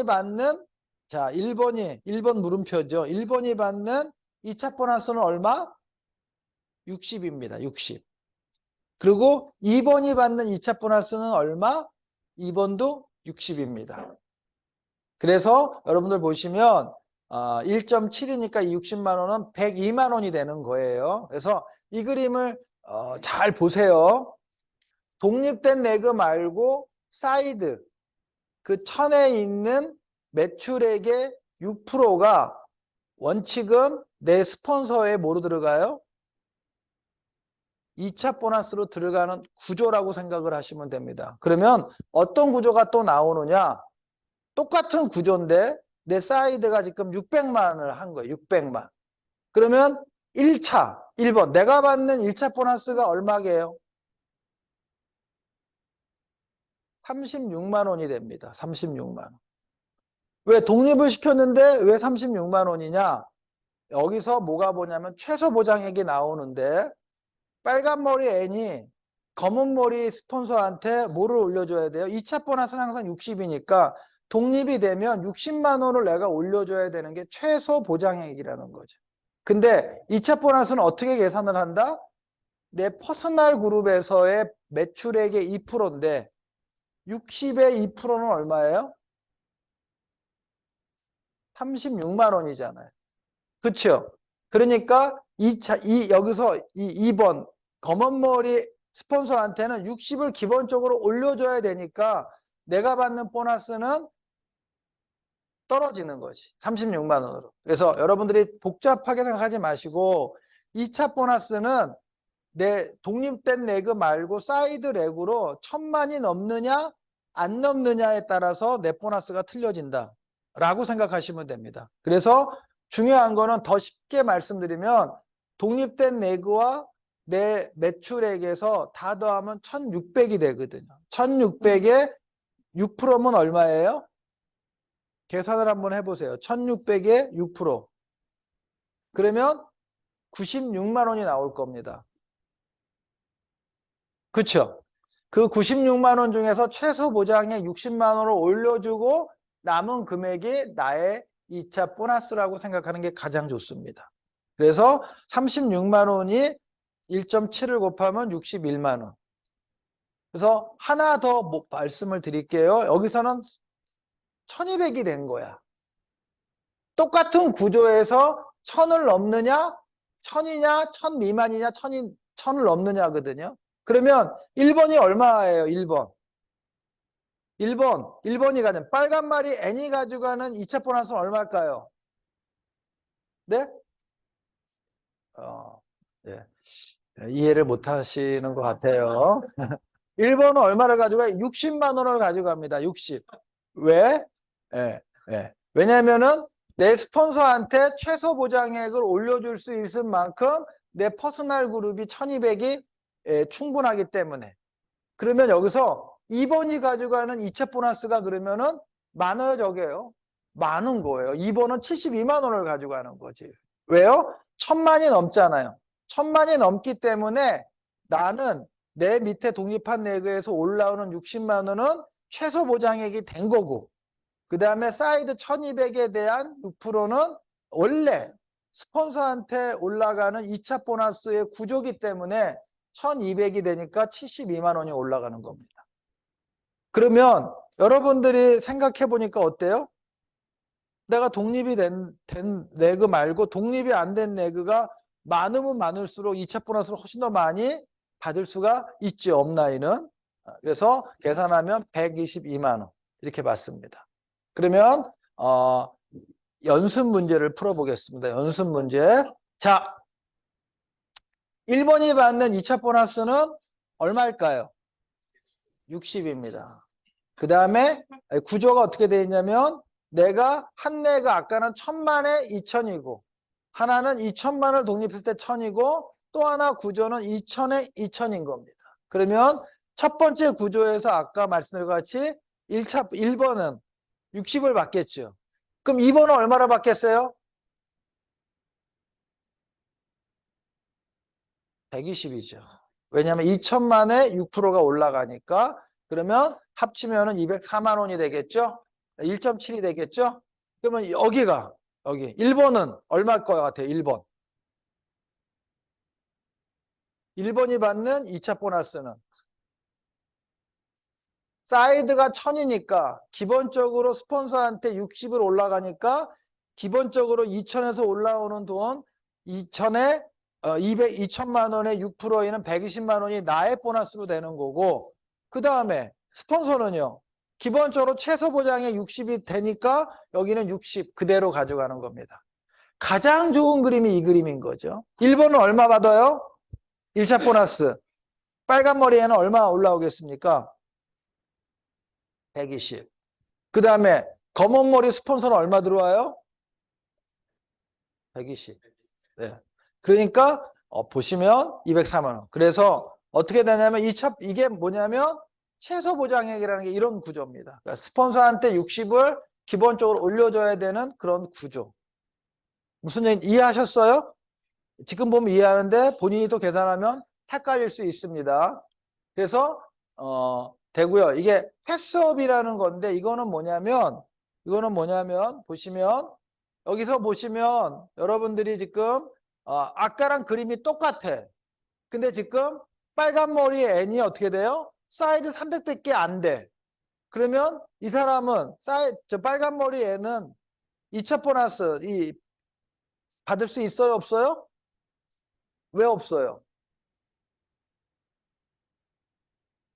A: 받는 자, 1번 물음표죠. 1번이 받는 2차 보너스는 얼마? 60입니다. 60. 그리고 2번이 받는 2차 보너스는 얼마? 2번도 60입니다. 그래서 여러분들 보시면 1.7이니까 60만 원은 102만 원이 되는 거예요. 그래서 이 그림을 잘 보세요. 독립된 내그 말고 사이드 그 천에 있는 매출액의 6%가 원칙은 내 스폰서에 뭐로 들어가요? 2차 보너스로 들어가는 구조라고 생각을 하시면 됩니다. 그러면 어떤 구조가 또 나오느냐? 똑같은 구조인데 내 사이드가 지금 600만을 한 거예요. 600만. 그러면 1번 내가 받는 1차 보너스가 얼마게요? 36만 원이 됩니다. 36만 원. 왜 독립을 시켰는데 왜 36만 원이냐? 여기서 뭐가 보냐면 최소 보장액이 나오는데 빨간 머리 N이 검은 머리 스폰서한테 뭐를 올려줘야 돼요? 2차 보너스는 항상 60이니까 독립이 되면 60만 원을 내가 올려줘야 되는 게 최소 보장액이라는 거죠. 근데 2차 보너스는 어떻게 계산을 한다? 내 퍼스널 그룹에서의 매출액의 2%인데 60의 2%는 얼마예요? 36만 원이잖아요. 그렇죠? 그러니까 여기서 2번 검은 머리 스폰서한테는 60을 기본적으로 올려줘야 되니까 내가 받는 보너스는 떨어지는 것이 36만 원으로. 그래서 여러분들이 복잡하게 생각하지 마시고 2차 보너스는 내 독립된 레그 말고 사이드 레그로 1000만이 넘느냐 안 넘느냐에 따라서 내 보너스가 틀려진다 라고 생각하시면 됩니다. 그래서 중요한 거는 더 쉽게 말씀드리면 독립된 레그와 내 매출액에서 다 더하면 1600이 되거든요. 1600에 6%면 얼마예요? 계산을 한번 해보세요. 1600에 6%. 그러면 96만 원이 나올 겁니다. 그렇죠? 그 96만 원 중에서 최소 보장액 60만 원을 올려주고 남은 금액이 나의 2차 보너스라고 생각하는 게 가장 좋습니다. 그래서 36만 원이 1.7을 곱하면 61만 원. 그래서 하나 더 말씀을 드릴게요. 여기서는 1200이 된 거야. 똑같은 구조에서 1000을 넘느냐 1000이냐 1000 미만이냐 1000을 넘느냐거든요. 그러면 1번이 얼마예요? 1번이 가진 빨간 말이 N이 가져가는 2차 보너스는 얼마일까요? 네? 네. 이해를 못 하시는 것 같아요. 1번은 얼마를 가져가요? 60만 원을 가져갑니다. 60. 왜? 왜냐면은 내 스폰서한테 최소 보장액을 올려줄 수 있을 만큼 내 퍼스널 그룹이 1200이 충분하기 때문에. 그러면 여기서 2번이 가져가는 2차 보너스가 그러면은 많아요, 적어요? 많은 거예요. 2번은 72만 원을 가져가는 거지. 왜요? 1000만이 넘잖아요. 1000만이 넘기 때문에 나는 내 밑에 독립한 레그에서 올라오는 60만 원은 최소 보장액이 된 거고, 그 다음에 사이드 1200에 대한 6%는 원래 스폰서한테 올라가는 2차 보너스의 구조기 때문에 1200이 되니까 72만 원이 올라가는 겁니다. 그러면 여러분들이 생각해 보니까 어때요? 내가 독립이 된 레그 말고 독립이 안 된 레그가 많으면 많을수록 2차 보너스를 훨씬 더 많이 받을 수가 있죠. 업라인은. 그래서 계산하면 122만 원 이렇게 받습니다. 그러면 연습 문제를 풀어보겠습니다. 연습 문제. 자, 1번이 받는 2차 보너스는 얼마일까요? 60입니다. 그 다음에 구조가 어떻게 되어 있냐면 내가 한 레가 아까는 1000만에 2000이고 하나는 2000만을 독립했을 때 1000이고 또 하나 구조는 2000에 2000인 겁니다. 그러면 첫 번째 구조에서 아까 말씀드린 것 같이 1번은 60을 받겠죠. 그럼 2번은 얼마를 받겠어요? 120이죠. 왜냐하면 2000만에 6%가 올라가니까. 그러면 합치면은 204만 원이 되겠죠? 1.7이 되겠죠? 그러면 여기가 여기 1번은 얼마일 것 같아요? 1번. 1번이 받는 2차 보너스는 사이드가 1000이니까 기본적으로 스폰서한테 60을 올라가니까 기본적으로 2000에서 올라오는 돈 2000에 2000만 원에 6%에는 120만 원이 나의 보너스로 되는 거고, 그 다음에 스폰서는요 기본적으로 최소 보장에 60이 되니까 여기는 60 그대로 가져가는 겁니다. 가장 좋은 그림이 이 그림인 거죠. 1번은 얼마 받아요? 1차 보너스. 빨간 머리에는 얼마 올라오겠습니까? 120. 그 다음에 검은 머리 스폰서는 얼마 들어와요? 120. 네. 그러니까 보시면 204만 원. 그래서 어떻게 되냐면 이게 뭐냐면 최소 보장액이라는 게 이런 구조입니다. 그러니까 스폰서한테 60을 기본적으로 올려줘야 되는 그런 구조. 무슨 얘기 이해하셨어요? 지금 보면 이해하는데 본인이 또 계산하면 헷갈릴 수 있습니다. 그래서 되고요. 이게 패스업이라는 건데 이거는 뭐냐면 보시면 여기서 보시면 여러분들이 지금 아까랑 그림이 똑같아. 근데 지금 빨간 머리 N이 어떻게 돼요? 사이즈 300밖에 안 돼. 그러면 이 사람은 저 빨간 머리 N은 2차 보너스 받을 수 있어요, 없어요? 왜 없어요?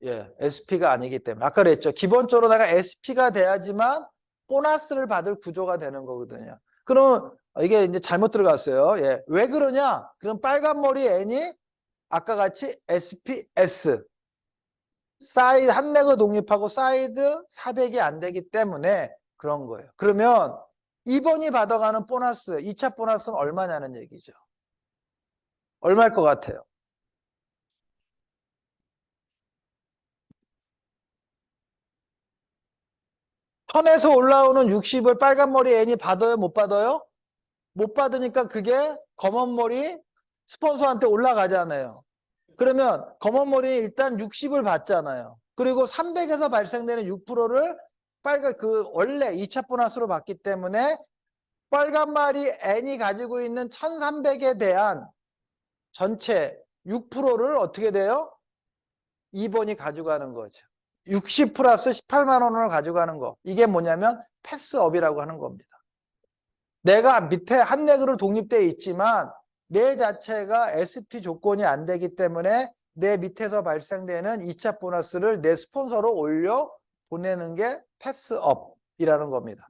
A: 예, SP가 아니기 때문에. 아까 그랬죠. 기본적으로 내가 SP가 돼야지만 보너스를 받을 구조가 되는 거거든요. 그럼 이게 이제 잘못 들어갔어요. 예. 왜 그러냐? 그럼 빨간 머리 N이 아까 같이 SPS 사이드 한내그 독립하고 사이드 400이 안 되기 때문에 그런 거예요. 그러면 2번이 받아가는 보너스, 2차 보너스는 얼마냐는 얘기죠. 얼마일 것 같아요? 턴에서 올라오는 60을 빨간 머리 N이 받아요? 못 받아요? 못 받으니까 그게 검은 머리 스폰서한테 올라가잖아요. 그러면 검은 머리 일단 60을 받잖아요. 그리고 300에서 발생되는 6%를 빨간 원래 2차 보너스로 받기 때문에 빨간 머리 N이 가지고 있는 1300에 대한 전체 6%를 어떻게 돼요? 2번이 가져가는 거죠. 60 플러스 18만 원을 가져가는 거. 이게 뭐냐면 패스업이라고 하는 겁니다. 내가 밑에 한내그로 독립되어 있지만 내 자체가 SP 조건이 안 되기 때문에 내 밑에서 발생되는 2차 보너스를 내 스폰서로 올려 보내는 게 패스업이라는 겁니다.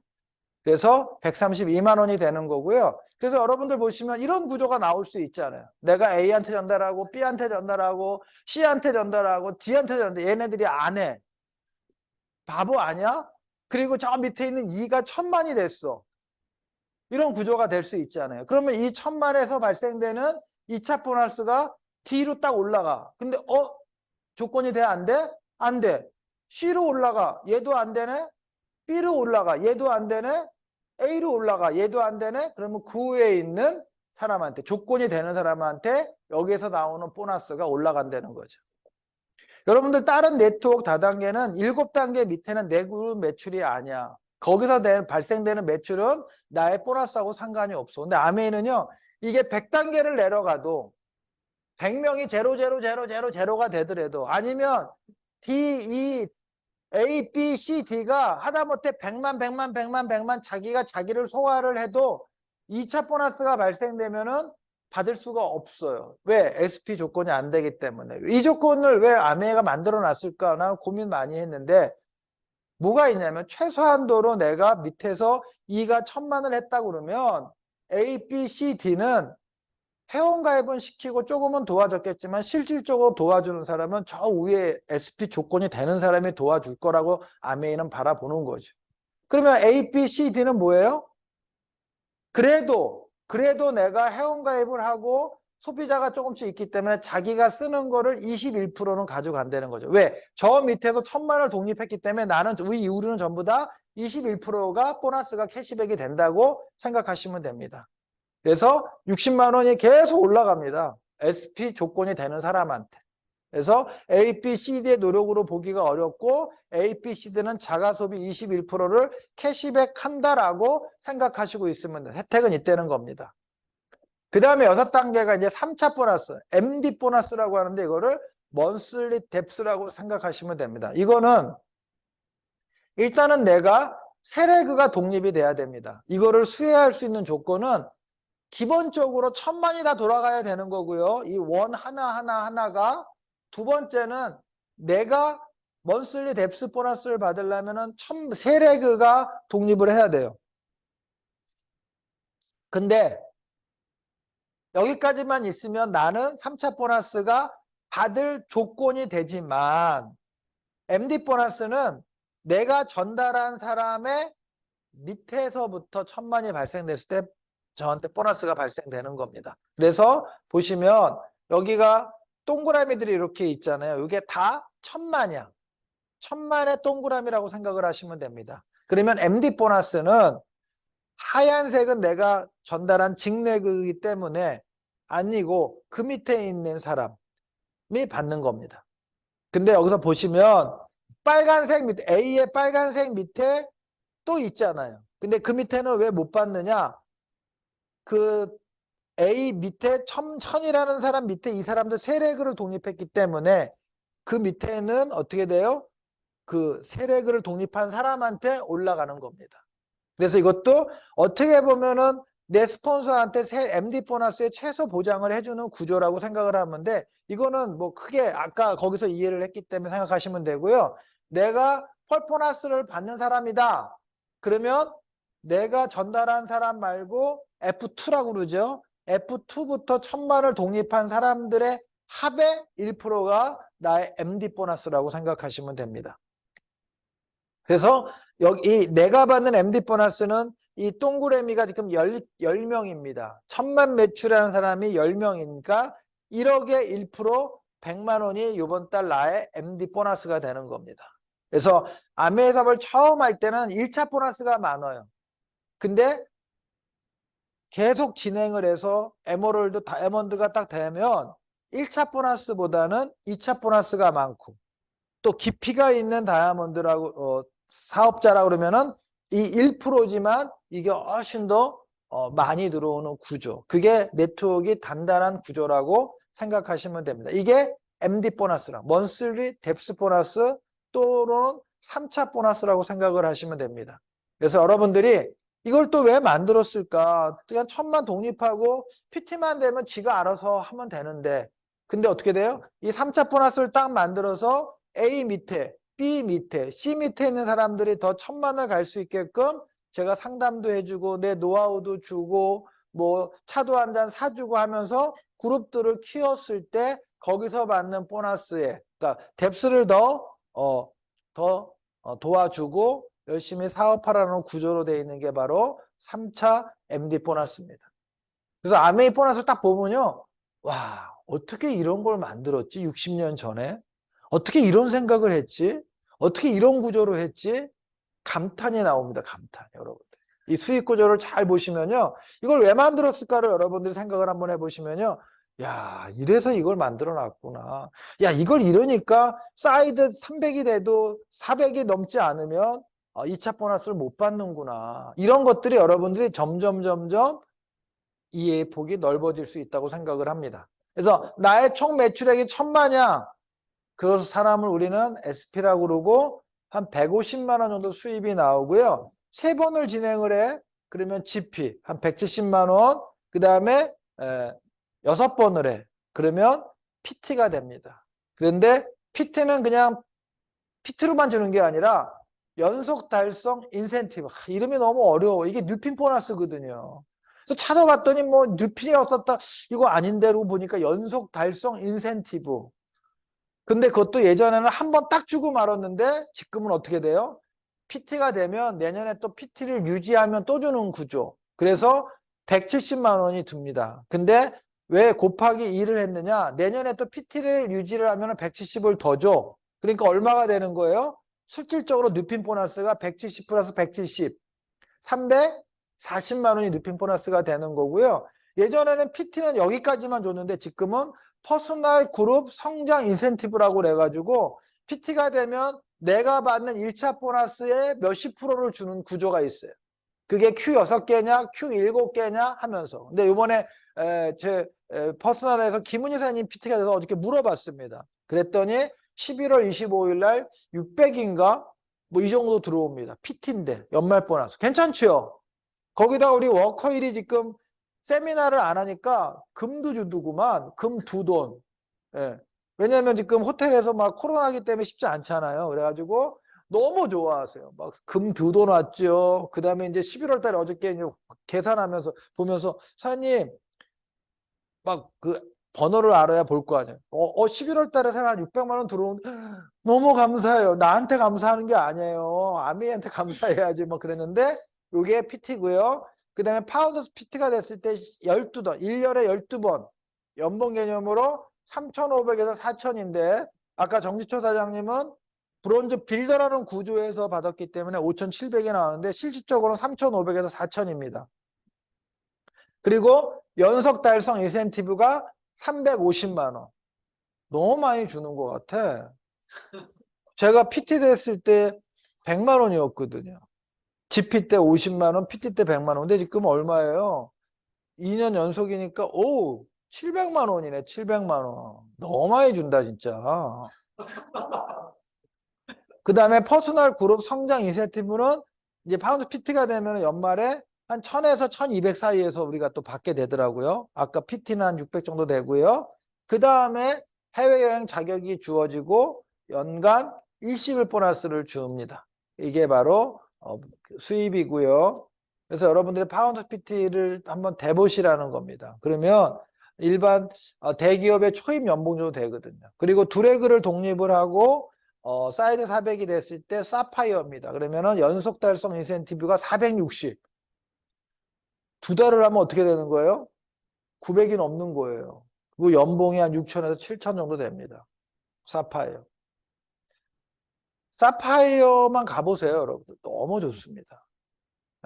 A: 그래서 132만 원이 되는 거고요. 그래서 여러분들 보시면 이런 구조가 나올 수 있잖아요. 내가 A한테 전달하고 B한테 전달하고 C한테 전달하고 D한테 전달. 얘네들이 안 해. 바보 아니야? 그리고 저 밑에 있는 E가 1000만이 됐어. 이런 구조가 될 수 있잖아요. 그러면 이 1000만에서 발생되는 2차 보너스가 D로 딱 올라가. 근데 조건이 돼? 안 돼? 안 돼. C로 올라가. 얘도 안 되네? B로 올라가. 얘도 안 되네? A로 올라가. 얘도 안 되네? 그러면 그 위에 있는 사람한테, 조건이 되는 사람한테 여기에서 나오는 보너스가 올라간다는 거죠. 여러분들 다른 네트워크 다단계는 7단계 밑에는 내그룹 매출이 아니야. 거기서 발생되는 매출은 나의 보너스하고 상관이 없어. 근데 아메이는요, 이게 100단계를 내려가도 100명이 0000가 되더라도 아니면 A, B, C, D가 하다못해 100만 자기가 자기를 소화를 해도 2차 보너스가 발생되면은 받을 수가 없어요. 왜? SP 조건이 안 되기 때문에. 이 조건을 왜 아메가 만들어 놨을까? 나는 고민 많이 했는데 뭐가 있냐면 최소한도로 내가 밑에서 E가 1000만을 했다 그러면 A, B, C, D는 회원가입은 시키고 조금은 도와줬겠지만 실질적으로 도와주는 사람은 저 위에 SP 조건이 되는 사람이 도와줄 거라고 아메이는 바라보는 거죠. 그러면 A, B, C, D는 뭐예요? 그래도 내가 회원가입을 하고 소비자가 조금씩 있기 때문에 자기가 쓰는 거를 21%는 가져간다는 거죠. 왜? 저 밑에서 1000만을 독립했기 때문에 나는 우리 이후로는 전부 다 21%가 보너스가 캐시백이 된다고 생각하시면 됩니다. 그래서 60만 원이 계속 올라갑니다. SP 조건이 되는 사람한테. 그래서 A, B, C, D의 노력으로 보기가 어렵고 A, B, C, D는 자가소비 21%를 캐시백 한다라고 생각하시고 있으면 혜택은 있다는 겁니다. 그 다음에 6단계가 이제 3차 보너스, MD 보너스라고 하는데 이거를 monthly debts라고 생각하시면 됩니다. 이거는 일단은 내가 세레그가 독립이 돼야 됩니다. 이거를 수혜할 수 있는 조건은 기본적으로 1,000만이 다 돌아가야 되는 거고요. 이 원 하나가 두 번째는 내가 먼슬리 뎁스 보너스를 받으려면은 세레그가 독립을 해야 돼요. 근데 여기까지만 있으면 나는 3차 보너스가 받을 조건이 되지만 MD 보너스는 내가 전달한 사람의 밑에서부터 1,000만이 발생됐을 때 저한테 보너스가 발생되는 겁니다. 그래서 보시면 여기가 동그라미들이 이렇게 있잖아요. 이게 다 1,000만이야. 1,000만의 동그라미라고 생각을 하시면 됩니다. 그러면 MD 보너스는 하얀색은 내가 전달한 직내그이기 때문에 아니고 그 밑에 있는 사람이 받는 겁니다. 근데 여기서 보시면 빨간색 밑에 A의 빨간색 밑에 또 있잖아요. 근데 그 밑에는 왜 못 받느냐? 그 A 밑에 천이라는 사람 밑에 이 사람도 세레그를 독립했기 때문에 그 밑에는 어떻게 돼요? 그 세레그를 독립한 사람한테 올라가는 겁니다. 그래서 이것도 어떻게 보면은 내 스폰서한테 MD 보너스의 최소 보장을 해주는 구조라고 생각을 하는데 이거는 뭐 크게 아까 거기서 이해를 했기 때문에 생각하시면 되고요. 내가 펄 보너스를 받는 사람이다. 그러면 내가 전달한 사람 말고 F2라고 그러죠. F2부터 1,000만을 독립한 사람들의 합의 1%가 나의 MD 보너스라고 생각하시면 됩니다. 그래서 여기 내가 받는 MD 보너스는 이 동그라미가 지금 10명입니다. 1,000만 매출하는 사람이 10명이니까 1억에 1% 100만 원이 이번 달 나의 MD 보너스가 되는 겁니다. 그래서 아메 사업을 처음 할 때는 1차 보너스가 많아요. 근데 계속 진행을 해서 에메랄드, 다이아몬드가 딱 되면 1차 보너스보다는 2차 보너스가 많고 또 깊이가 있는 다이아몬드라고 사업자라 그러면은 이 1%지만 이게 훨씬 더 많이 들어오는 구조. 그게 네트워크가 단단한 구조라고 생각하시면 됩니다. 이게 MD 보너스랑 먼슬리 뎁스 보너스 또는 3차 보너스라고 생각을 하시면 됩니다. 그래서 여러분들이 이걸 또 왜 만들었을까? 그냥 1,000만 독립하고 PT만 되면 지가 알아서 하면 되는데 근데 어떻게 돼요? 이 3차 보너스를 딱 만들어서 A 밑에, B 밑에, C 밑에 있는 사람들이 더 1,000만을 갈 수 있게끔 제가 상담도 해주고 내 노하우도 주고 뭐 차도 한 잔 사주고 하면서 그룹들을 키웠을 때 거기서 받는 보너스에 그러니까 뎁스를 더 도와주고 열심히 사업하라는 구조로 되어 있는 게 바로 3차 MD 보너스입니다. 그래서 아메이 보너스 딱 보면요. 와, 어떻게 이런 걸 만들었지? 60년 전에. 어떻게 이런 생각을 했지? 어떻게 이런 구조로 했지? 감탄이 나옵니다. 감탄, 여러분들. 이 수익 구조를 잘 보시면요. 이걸 왜 만들었을까를 여러분들이 생각을 한번 해보시면요. 야, 이래서 이걸 만들어 놨구나. 야, 이걸 이러니까 사이드 300이 돼도 400이 넘지 않으면 2차 보너스를 못 받는구나. 이런 것들이 여러분들이 점점 이해의 폭이 넓어질 수 있다고 생각을 합니다. 그래서 나의 총 매출액이 1,000만이야. 그 사람을 우리는 SP라고 그러고 한 150만 원 정도 수입이 나오고요. 3번을 진행을 해. 그러면 GP 한 170만 원. 그 다음에 6번을 해. 그러면 PT가 됩니다. 그런데 PT는 그냥 PT로만 주는 게 아니라 연속 달성 인센티브. 이름이 너무 어려워. 이게 뉴핀 보너스거든요. 그래서 찾아봤더니 뭐 뉴핀이라고 썼다. 이거 아닌데로 보니까 연속 달성 인센티브. 근데 그것도 예전에는 한 번 딱 주고 말았는데 지금은 어떻게 돼요? PT가 되면 내년에 또 PT를 유지하면 또 주는 구조. 그래서 170만 원이 듭니다. 근데 왜 곱하기 2를 했느냐? 내년에 또 PT를 유지를 하면 170을 더 줘. 그러니까 얼마가 되는 거예요? 실질적으로 뉴핀 보너스가 170 플러스 170, 340만 원이 뉴핀 보너스가 되는 거고요. 예전에는 PT는 여기까지만 줬는데 지금은 퍼스널 그룹 성장 인센티브라고 그래가지고 PT가 되면 내가 받는 1차 보너스의 몇십 프로를 주는 구조가 있어요. 그게 Q6개냐 Q 7개냐 하면서. 근데 이번에 제 퍼스널에서 김은희 사장님 PT가 돼서 어저께 물어봤습니다. 그랬더니 11월 25일 날 600인가 뭐 이 정도 들어옵니다. PT인데 연말 보너스 괜찮죠? 거기다 우리 워커힐이 지금 세미나를 안 하니까 금도 주더구만. 금 두 돈. 예. 왜냐하면 지금 호텔에서 막 코로나기 때문에 쉽지 않잖아요. 그래가지고 너무 좋아하세요. 막 금 두 돈 왔죠. 그 다음에 이제 11월 달에 어저께 이제 계산하면서 보면서 사장님 막 그 번호를 알아야 볼 거 아니에요. 11월 달에 한 600만 원 들어온 너무 감사해요. 나한테 감사하는 게 아니에요. 아미한테 감사해야지 뭐 그랬는데 이게 PT고요. 그 다음에 파운더스 PT가 됐을 때 12번, 1년에 12번 연봉 개념으로 3,500에서 4,000인데 아까 정지초 사장님은 브론즈 빌더라는 구조에서 받았기 때문에 5,700이 나왔는데 실질적으로는 3,500에서 4,000입니다. 그리고 연속 달성 인센티브가 350만 원. 너무 많이 주는 것 같아. 제가 PT 됐을 때 100만 원이었거든요. GP 때 50만 원, PT 때 100만 원. 근데 지금 얼마예요? 2년 연속이니까 오 700만 원이네. 700만 원. 너무 많이 준다 진짜. 그 다음에 퍼스널 그룹 성장 인센티브는 이제 파운드 PT가 되면 연말에 한 1000에서 1200 사이에서 우리가 또 받게 되더라고요. 아까 PT는 한 600 정도 되고요. 그 다음에 해외여행 자격이 주어지고 연간 일시불 보너스를 줍니다. 이게 바로 수입이고요. 그래서 여러분들이 파운드 PT를 한번 대보시라는 겁니다. 그러면 일반 대기업의 초임 연봉 정도 되거든요. 그리고 두레그를 독립을 하고 사이드 400이 됐을 때 사파이어입니다. 그러면은 연속 달성 인센티브가 460. 두 달을 하면 어떻게 되는 거예요? 900이 넘는 거예요. 그 연봉이 한 6천에서 7천 정도 됩니다. 사파이어. 사파이어만 가보세요, 여러분들. 너무 좋습니다.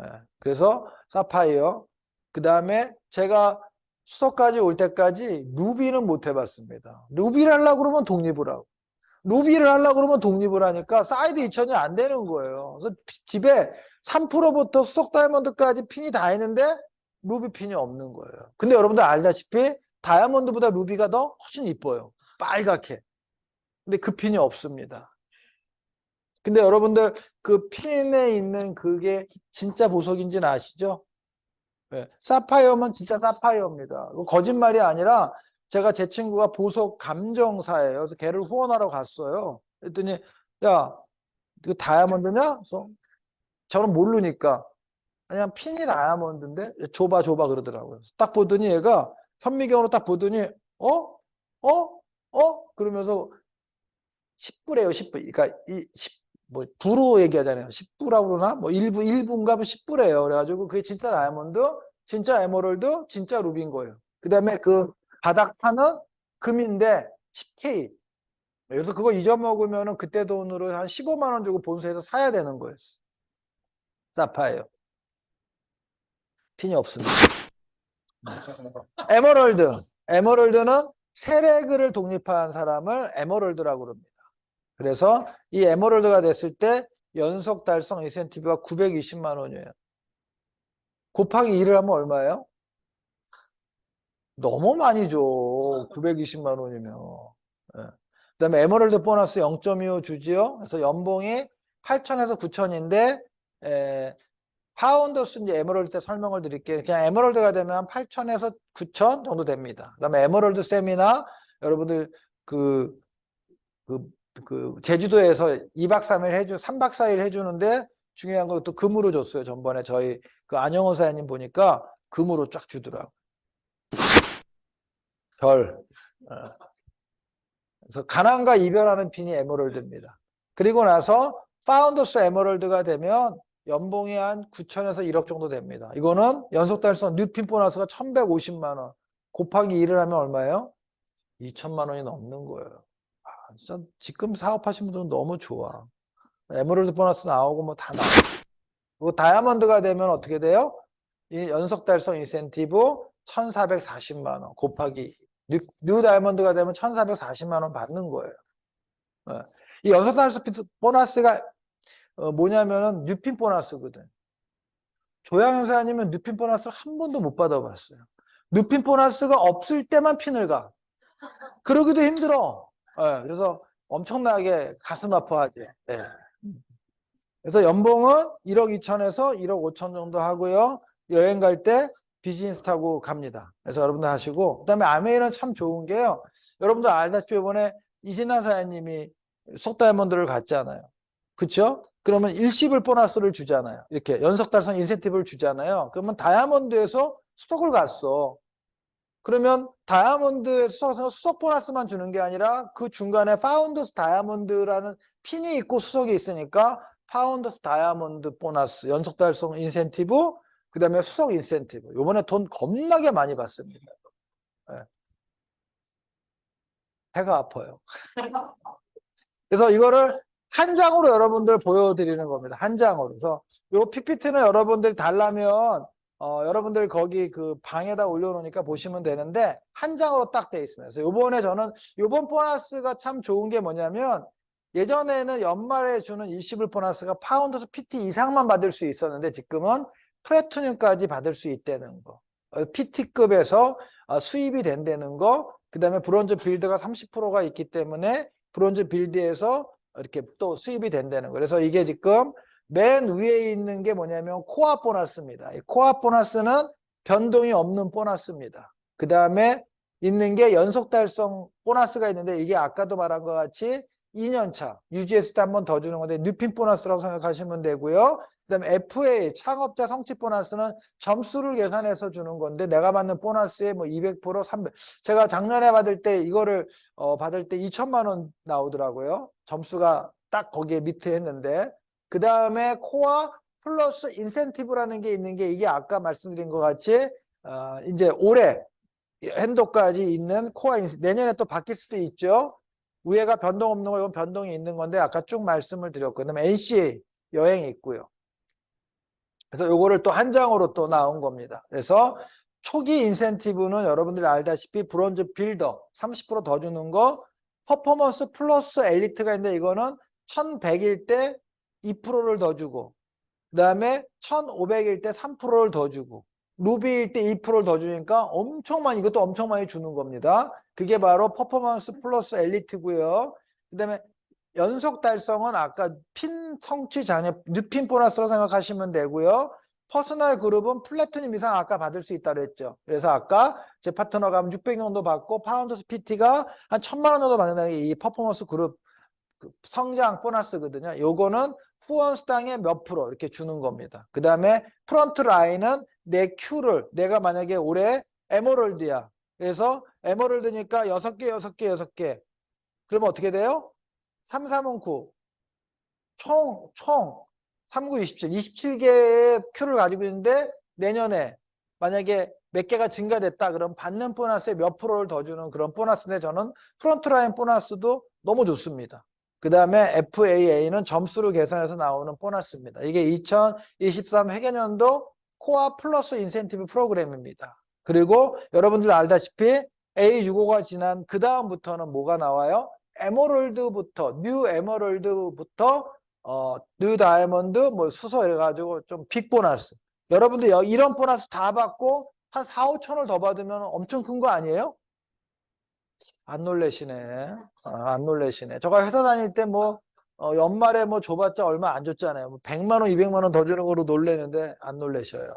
A: 예, 그래서 사파이어. 그 다음에 제가 수석까지 올 때까지 루비는 못 해봤습니다. 루비를 하려고 그러면 독립을 하고. 루비를 하려고 그러면 독립을 하니까 사이드 2천이 안 되는 거예요. 그래서 집에 3%부터 수석 다이아몬드까지 핀이 다 있는데 루비 핀이 없는 거예요. 근데 여러분들 알다시피 다이아몬드보다 루비가 더 훨씬 이뻐요. 빨갛게. 근데 그 핀이 없습니다. 근데 여러분들 그 핀에 있는 그게 진짜 보석인지는 아시죠? 네. 사파이어만 진짜 사파이어입니다. 거짓말이 아니라 제가 제 친구가 보석 감정사예요. 그래서 걔를 후원하러 갔어요. 그랬더니 야, 이거 다이아몬드냐? 그래서 저는 모르니까 그냥 핀이 다이아몬드인데 줘봐 그러더라고요. 딱 보더니 얘가 현미경으로 딱 보더니 어? 어? 그러면서 10부래요. 10부. 그러니까 뭐 부로 얘기하잖아요. 10부라고 그러나? 뭐 1부인가 뭐 10부래요. 그래가지고 그게 진짜 다이아몬드, 진짜 에메랄드, 진짜 루비인 거예요. 그 다음에 그 바닥판은 금인데 10K. 그래서 그거 잊어먹으면은 그때 돈으로 한 15만 원 주고 본사에서 사야 되는 거예요. 사파이어. 핀이 없습니다. 에메랄드. 에메랄드는 세레그를 독립한 사람을 에메랄드라고 그럽니다. 그래서 이 에메랄드가 됐을 때 연속 달성 인센티브가 920만 원이에요. 곱하기 2를 하면 얼마예요? 너무 많이 줘. 920만 원이면. 예. 그다음에 에메랄드 보너스 0.25 주지요. 그래서 연봉이 8천에서 9천인데 파운더스 이제 에메랄드 때 설명을 드릴게요. 그냥 에메랄드가 되면 한 8천에서 9천 정도 됩니다. 그다음에 에메랄드 세미나 여러분들 그, 제주도에서 2박 3일 3박 4일 해주는데 중요한 것도 금으로 줬어요. 전번에 저희 그 안영호 사장님 보니까 금으로 쫙 주더라고. 별. 그래서 가난과 이별하는 핀이 에메랄드입니다. 그리고 나서 파운더스 에메랄드가 되면 연봉이 한 9천에서 1억 정도 됩니다. 이거는 연속 달성 뉴핀 보너스가 1,150만 원. 곱하기 2를 하면 얼마예요? 2천만 원이 넘는 거예요. 아, 진짜 지금 사업하신 분들은 너무 좋아. 에메랄드 보너스 나오고 뭐 다 나오고. 그리고 다이아몬드가 되면 어떻게 돼요? 이 연속 달성 인센티브 1,440만 원 곱하기 뉴 다이아몬드가 되면 1,440만 원 받는 거예요. 이 연속 달성 보너스가 뭐냐면은 뉴핀 보너스거든. 조양현 사장님은 뉴핀 보너스를 한 번도 못 받아봤어요. 뉴핀 보너스가 없을 때만 핀을 가. 그러기도 힘들어. 그래서 엄청나게 가슴 아파하지. 그래서 연봉은 1억 2천에서 1억 5천 정도 하고요. 여행 갈 때 비즈니스 타고 갑니다. 그래서 여러분들 하시고, 그다음에 아메이는 참 좋은 게요. 여러분들 알다시피 이번에 이진아 사장님이 속다이아몬드를 갔잖아요. 그쵸? 그러면 일시불 보너스를 주잖아요. 이렇게 연속 달성 인센티브를 주잖아요. 그러면 다이아몬드에서 수석을 갔어. 그러면 다이아몬드에서 수석 보너스만 주는 게 아니라 그 중간에 파운더스 다이아몬드라는 핀이 있고 수석이 있으니까 파운더스 다이아몬드 보너스, 연속 달성 인센티브, 그 다음에 수석 인센티브. 요번에 돈 겁나게 많이 받습니다. 배가 아파요. 그래서 이거를 한 장으로 여러분들 보여드리는 겁니다. 한 장으로. 그래서 요 PPT는 여러분들 달라면 여러분들 거기 그 방에다 올려놓으니까 보시면 되는데 한 장으로 딱 돼 있습니다. 그래서 요번에 저는 요번 보너스가 참 좋은 게 뭐냐면 예전에는 연말에 주는 일시불 보너스가 파운드스 PT 이상만 받을 수 있었는데 지금은 플래티늄까지 받을 수 있다는 거. PT급에서 수입이 된다는 거. 그 다음에 브론즈 빌드가 30%가 있기 때문에 브론즈 빌드에서 이렇게 또 수입이 된다는 거. 그래서 이게 지금 맨 위에 있는 게 뭐냐면 코어 보너스입니다. 이 코어 보너스는 변동이 없는 보너스입니다. 그 다음에 있는 게 연속 달성 보너스가 있는데 이게 아까도 말한 것 같이 2년차 유지했을 때 한 번 더 주는 건데 뉴핀 보너스라고 생각하시면 되고요. 그 다음에 FA 창업자 성취 보너스는 점수를 계산해서 주는 건데 내가 받는 보너스에 뭐 200%, 300. 제가 작년에 받을 때 이거를 받을 때 2천만 원 나오더라고요. 점수가 딱 거기에 밑에 했는데 그 다음에 코어 플러스 인센티브라는 게 있는 게 이게 아까 말씀드린 것 같이 이제 올해 엔도까지 있는 코어 내년에 또 바뀔 수도 있죠. 위에가 변동 없는 거 이건 변동이 있는 건데 아까 쭉 말씀을 드렸고 그다음에 NCA 여행이 있고요. 그래서 요거를 또 한 장으로 또 나온 겁니다. 그래서 초기 인센티브는 여러분들이 알다시피 브론즈 빌더 30%더 주는 거, 퍼포먼스 플러스 엘리트가 있는데 이거는 1100일 때 2%를 더 주고 그 다음에 1500일 때 3%를 더 주고 루비일 때 2%를 더 주니까 엄청 많이 이것도 엄청 많이 주는 겁니다. 그게 바로 퍼포먼스 플러스 엘리트고요. 그 다음에 연속 달성은 아까 핀 성취 잔여 뉴핀 보너스로 생각하시면 되고요. 퍼스널 그룹은 플래티늄 이상 아까 받을 수 있다고 했죠. 그래서 아까 제 파트너가 하면 600 정도 받고 파운드스 PT가 한 1000만 원 정도 받는다는 게 이 퍼포먼스 그룹 성장 보너스거든요. 요거는 후원 수당의 몇 프로 이렇게 주는 겁니다. 그 다음에 프런트 라인은 내 큐를 내가 만약에 올해 에메랄드야. 그래서 에메랄드니까 6개, 6개, 6개. 그러면 어떻게 돼요? 3, 3은 9. 총 39, 27. 27개의 큐를 가지고 있는데 내년에 만약에 몇 개가 증가됐다 그럼 받는 보너스에 몇 프로를 더 주는 그런 보너스인데 저는 프론트라인 보너스도 너무 좋습니다. 그 다음에 FAA는 점수를 계산해서 나오는 보너스입니다. 이게 2023 회계년도 코어 플러스 인센티브 프로그램입니다. 그리고 여러분들 알다시피 A65가 지난 그 다음부터는 뭐가 나와요? 에메랄드부터 뉴 에메랄드부터 뉴 다이아몬드 뭐 수소 이래가지고 좀 빅 보너스. 여러분들 이런 보너스 다 받고 한 4, 5천을 더 받으면 엄청 큰 거 아니에요? 안 놀래시네. 안 놀래시네. 제가 회사 다닐 때 뭐 연말에 뭐 줘봤자 얼마 안 줬잖아요. 뭐 100만 원, 200만 원 더 주는 거로 놀래는데 안 놀래셔요.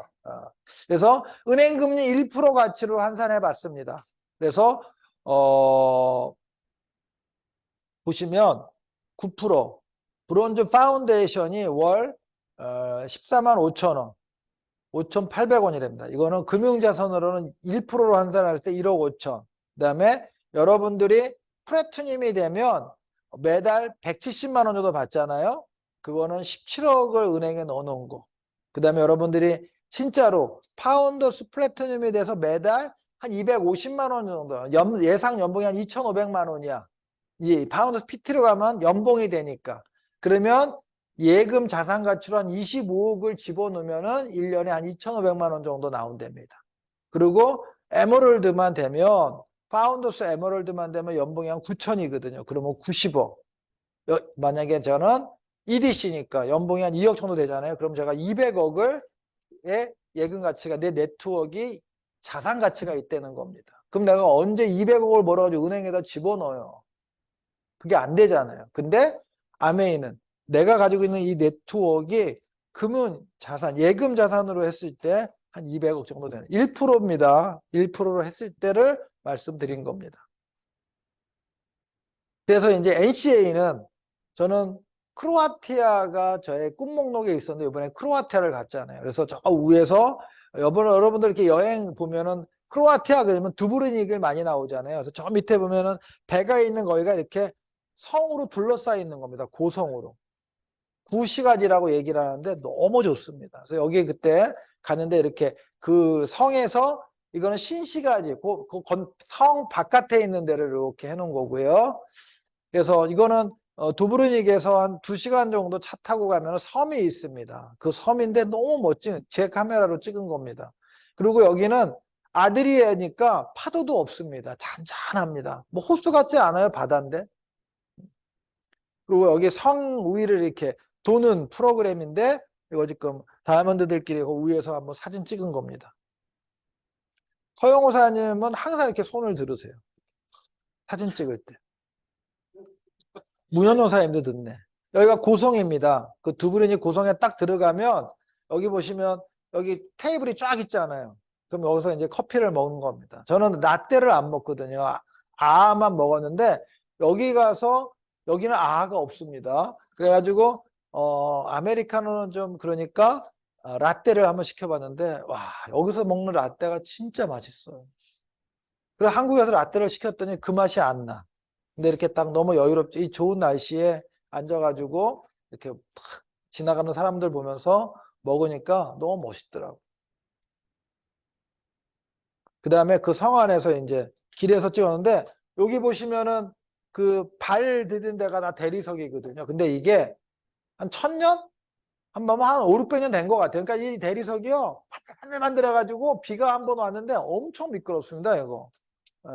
A: 그래서 은행금리 1% 가치로 환산해 봤습니다. 그래서 보시면 9% 브론즈 파운데이션이 월 14만 5천 원 5,800원이랍니다. 이거는 금융자산으로는 1%로 환산할 때 1억 5천. 그 다음에 여러분들이 플래티늄이 되면 매달 170만 원 정도 받잖아요. 그거는 17억을 은행에 넣어놓은 거. 그 다음에 여러분들이 진짜로 파운더스 플래티늄에 대해서 매달 한 250만 원 정도 예상 연봉이 한 2,500만 원이야. 이 파운더스 PT로 가면 연봉이 되니까. 그러면 예금 자산 가치로 한 25억을 집어넣으면은 1년에 한 2,500만 원 정도 나온답니다. 그리고 에메랄드만 되면 파운더스 에메랄드만 되면 연봉이 한 9천이거든요. 그러면 90억. 만약에 저는 EDC니까 연봉이 한 2억 정도 되잖아요. 그럼 제가 200억을 예금 가치가 내 네트워크가 자산 가치가 있다는 겁니다. 그럼 내가 언제 200억을 벌어가지고 은행에다 집어넣어요? 그게 안 되잖아요. 근데 아메이는 내가 가지고 있는 이 네트워크가 금은 자산, 예금 자산으로 했을 때 한 200억 정도 되는 1%입니다. 1%로 했을 때를 말씀드린 겁니다. 그래서 이제 NCA는 저는 크로아티아가 저의 꿈 목록에 있었는데 이번에 크로아티아를 갔잖아요. 그래서 저 위에서 여러분들 이렇게 여행 보면은 크로아티아 그러면 두브르닉을 많이 나오잖아요. 그래서 저 밑에 보면은 배가 있는 거기가 이렇게 성으로 둘러싸여 있는 겁니다. 고성으로. 구시가지라고 얘기를 하는데 너무 좋습니다. 그래서 여기 그때 갔는데 이렇게 그 성에서 이거는 신시가지, 성 바깥에 있는 데를 이렇게 해놓은 거고요. 그래서 이거는 두브르닉에서 한 2시간 정도 차 타고 가면 섬이 있습니다. 그 섬인데 너무 멋진 제 카메라로 찍은 겁니다. 그리고 여기는 아드리에니까 파도도 없습니다. 잔잔합니다. 뭐 호수 같지 않아요, 바다인데. 그리고 여기 성 위를 이렇게 도는 프로그램인데 이거 지금 다이아몬드들끼리 위에서 한번 사진 찍은 겁니다. 서영호사님은 항상 이렇게 손을 들으세요. 사진 찍을 때. 문현호사님도 듣네. 여기가 고성입니다. 그 두브르닉 고성에 딱 들어가면 여기 보시면 여기 테이블이 쫙 있잖아요. 그럼 여기서 이제 커피를 먹는 겁니다. 저는 라떼를 안 먹거든요. 아만 먹었는데 여기 가서 여기는 아가 없습니다. 그래가지고 아메리카노는 좀 그러니까 라떼를 한번 시켜봤는데 와 여기서 먹는 라떼가 진짜 맛있어요. 그리고 한국에서 라떼를 시켰더니 그 맛이 안 나. 근데 이렇게 딱 너무 여유롭지. 이 좋은 날씨에 앉아가지고 이렇게 탁 지나가는 사람들 보면서 먹으니까 너무 멋있더라고. 그 다음에 그 성 안에서 이제 길에서 찍었는데 여기 보시면은 그 발 디딘 데가 다 대리석이거든요. 근데 이게 한 1000년? 한 5, 600년 된 것 같아요. 그러니까 이 대리석이요. 하늘 만들어가지고 비가 한 번 왔는데 엄청 미끄럽습니다. 이거. 예.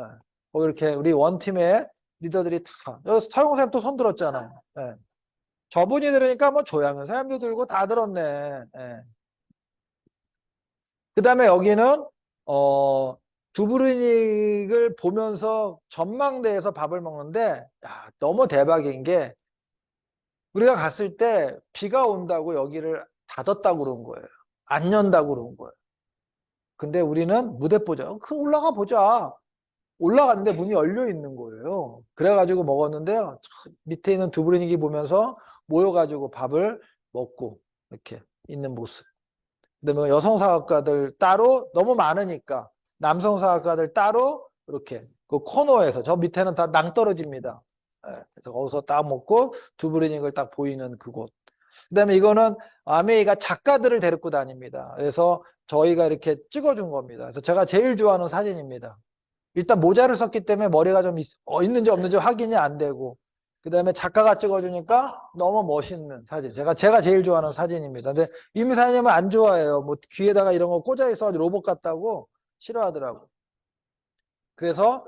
A: 이렇게 우리 원팀의 리더들이 다. 여기 서영쌤 또 손 들었잖아요. 예. 저분이 들으니까 뭐 조양현 사람도 들고 다 들었네. 예. 그 다음에 여기는 두부르닉을 보면서 전망대에서 밥을 먹는데 야, 너무 대박인 게 우리가 갔을 때 비가 온다고 여기를 닫았다고 그런 거예요. 안 연다고 그런 거예요. 근데 우리는 무대 보자. 올라가 보자. 올라갔는데 문이 열려 있는 거예요. 그래가지고 먹었는데요. 밑에 있는 두부르닉이 보면서 모여가지고 밥을 먹고 이렇게 있는 모습. 그다음에 여성 사업가들 따로 너무 많으니까 남성 사업가들 따로 이렇게 그 코너에서 저 밑에는 다 낭떠러집니다. 예, 그래서 거기서 딱 먹고 두부르닉을 딱 보이는 그곳. 그다음에 이거는 아메이가 작가들을 데리고 다닙니다. 그래서 저희가 이렇게 찍어준 겁니다. 그래서 제가 제일 좋아하는 사진입니다. 일단 모자를 썼기 때문에 머리가 좀 있는지 없는지 확인이 안 되고 그 다음에 작가가 찍어주니까 너무 멋있는 사진. 제가 제일 좋아하는 사진입니다. 근데 이미사님은 안 좋아해요. 뭐 귀에다가 이런 거 꽂아 있어가지고 로봇 같다고 싫어하더라고. 그래서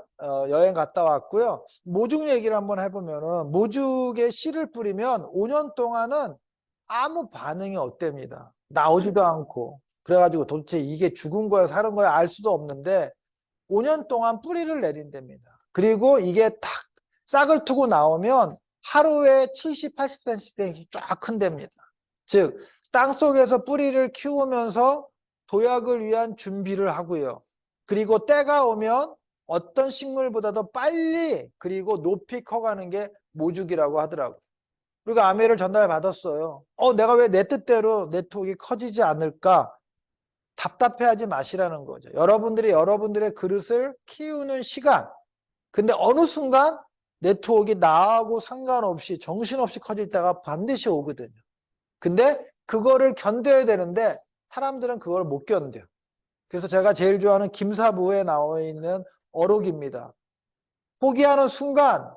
A: 여행 갔다 왔고요. 모죽 얘기를 한번 해보면은 모죽에 씨를 뿌리면 5년 동안은 아무 반응이 없답니다. 나오지도 않고. 그래가지고 도대체 이게 죽은 거야 사는 거야 알 수도 없는데 5년 동안 뿌리를 내린답니다. 그리고 이게 탁 싹을 트고 나오면 하루에 70, 80cm씩 쫙 큰답니다. 즉 땅속에서 뿌리를 키우면서 도약을 위한 준비를 하고요. 그리고 때가 오면 어떤 식물보다도 빨리 그리고 높이 커가는 게 모죽이라고 하더라고요. 그리고 아메를 전달받았어요. 내가 왜 내 뜻대로 네트워크가 커지지 않을까? 답답해하지 마시라는 거죠. 여러분들이 여러분들의 그릇을 키우는 시간. 근데 어느 순간 네트워크가 나하고 상관없이 정신없이 커질 때가 반드시 오거든요. 근데 그거를 견뎌야 되는데 사람들은 그걸 못 견뎌요. 그래서 제가 제일 좋아하는 김사부에 나와 있는 어록입니다. 포기하는 순간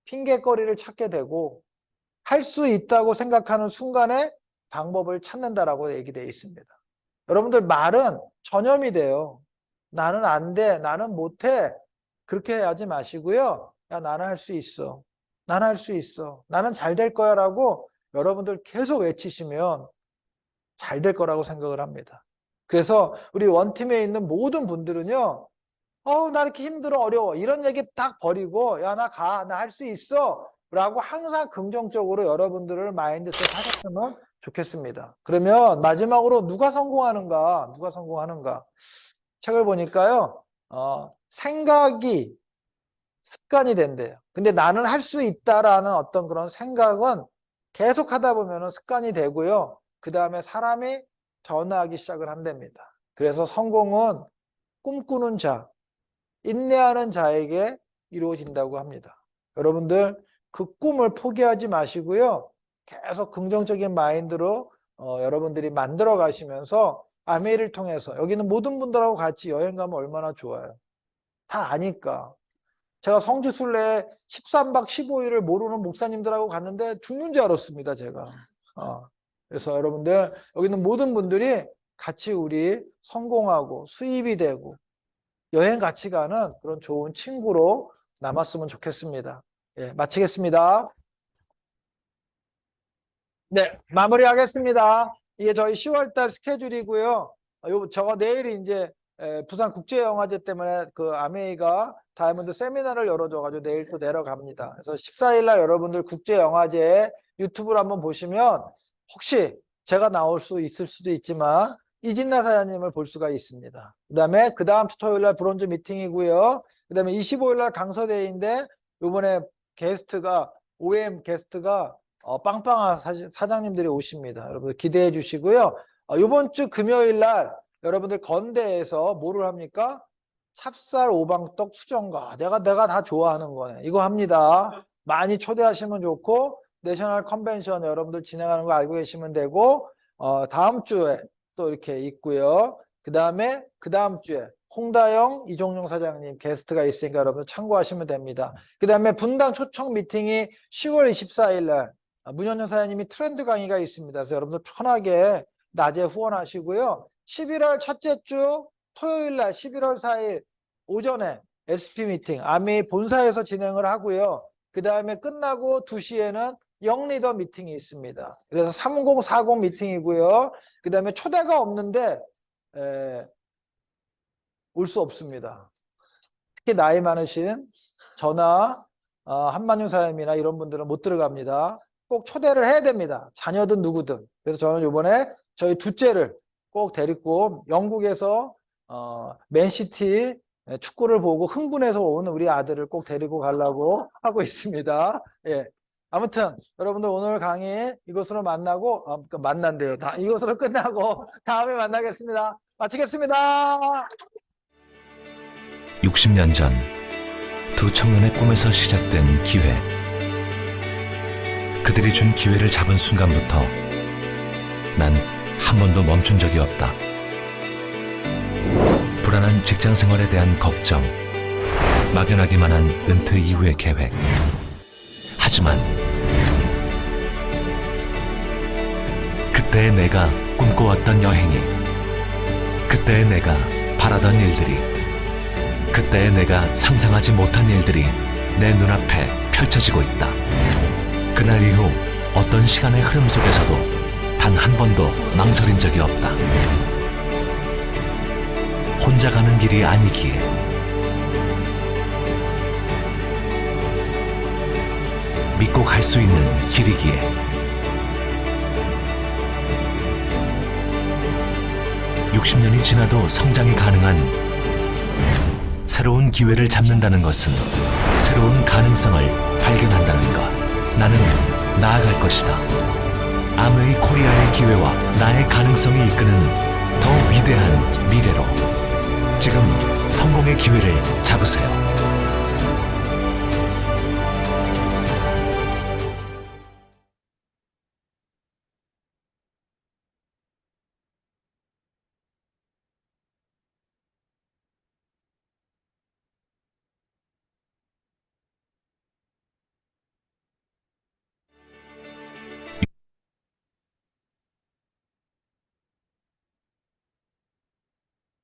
A: 핑계거리를 찾게 되고 할 수 있다고 생각하는 순간에 방법을 찾는다라고 얘기되어 있습니다. 여러분들 말은 전염이 돼요. 나는 안 돼. 나는 못 해. 그렇게 하지 마시고요. 야, 나는 할 수 있어. 나는 할 수 있어. 나는 잘 될 거야 라고 여러분들 계속 외치시면 잘 될 거라고 생각을 합니다. 그래서 우리 원팀에 있는 모든 분들은요. 나 이렇게 힘들어, 어려워. 이런 얘기 딱 버리고, 야, 나 가. 나 할 수 있어. 라고 항상 긍정적으로 여러분들을 마인드셋 하셨으면 좋겠습니다. 그러면 마지막으로 누가 성공하는가? 누가 성공하는가? 책을 보니까요, 생각이 습관이 된대요. 근데 나는 할 수 있다라는 어떤 그런 생각은 계속 하다 보면 습관이 되고요. 그 다음에 사람이 변화하기 시작을 한답니다. 그래서 성공은 꿈꾸는 자, 인내하는 자에게 이루어진다고 합니다. 여러분들 그 꿈을 포기하지 마시고요. 계속 긍정적인 마인드로 여러분들이 만들어 가시면서 아메이를 통해서 여기는 모든 분들하고 같이 여행 가면 얼마나 좋아요. 다 아니까. 제가 성지순례 13박 15일을 모르는 목사님들하고 갔는데 죽는 줄 알았습니다, 제가. 그래서 여러분들 여기는 모든 분들이 같이 우리 성공하고 수입이 되고 여행 같이 가는 그런 좋은 친구로 남았으면 좋겠습니다. 예, 마치겠습니다. 네, 마무리하겠습니다. 이게 저희 10월달 스케줄이고요. 저거 내일이 이제 부산 국제영화제 때문에 그 아메이가 다이아몬드 세미나를 열어줘가지고 내일 또 내려갑니다. 그래서 14일날 여러분들 국제영화제 유튜브를 한번 보시면 혹시 제가 나올 수 있을 수도 있지만 이진나 사장님을 볼 수가 있습니다. 그 다음에 그 다음 주 토요일날 브론즈 미팅이고요. 그 다음에 25일날 강서대회인데 요번에 게스트가 OM 게스트가 빵빵한 사장님들이 오십니다. 여러분들 기대해 주시고요. 이번 주 금요일 날 여러분들 건대에서 뭐를 합니까? 찹쌀 오방떡 수정과 내가 다 좋아하는 거네. 이거 합니다. 많이 초대하시면 좋고 내셔널 컨벤션 여러분들 진행하는 거 알고 계시면 되고 다음 주에 또 이렇게 있고요. 그 다음 주에 홍다영, 이종용 사장님 게스트가 있으니까 여러분 참고하시면 됩니다. 그 다음에 분당 초청 미팅이 10월 24일 날 문현영 사장님이 트렌드 강의가 있습니다. 그래서 여러분들 편하게 낮에 후원하시고요. 11월 첫째 주 토요일 날 11월 4일 오전에 SP 미팅 아미 본사에서 진행을 하고요. 그 다음에 끝나고 2시에는 영리더 미팅이 있습니다. 그래서 3040 미팅이고요. 그 다음에 초대가 없는데 올 수 없습니다. 특히 나이 많으신 저나 한만윤 사장님이나 이런 분들은 못 들어갑니다. 꼭 초대를 해야 됩니다. 자녀든 누구든. 그래서 저는 이번에 저희 둘째를 꼭 데리고 영국에서 맨시티 축구를 보고 흥분해서 온 우리 아들을 꼭 데리고 가려고 하고 있습니다. 예. 아무튼 여러분들 오늘 강의 이것으로 만난대요. 이것으로 끝나고 다음에 만나겠습니다. 마치겠습니다.
B: 60년 전 두 청년의 꿈에서 시작된 기회. 그들이 준 기회를 잡은 순간부터 난 한 번도 멈춘 적이 없다. 불안한 직장 생활에 대한 걱정, 막연하기만 한 은퇴 이후의 계획. 하지만 그때의 내가 꿈꿔왔던 여행이, 그때의 내가 바라던 일들이, 그때의 내가 상상하지 못한 일들이 내 눈앞에 펼쳐지고 있다. 그날 이후 어떤 시간의 흐름 속에서도 단 한 번도 망설인 적이 없다. 혼자 가는 길이 아니기에, 믿고 갈 수 있는 길이기에, (60년이) 지나도 성장이 가능한 새로운 기회를 잡는다는 것은 새로운 가능성을 발견한다는 것. 나는 나아갈 것이다. 아메이 코리아의 기회와 나의 가능성이 이끄는 더 위대한 미래로. 지금 성공의 기회를 잡으세요.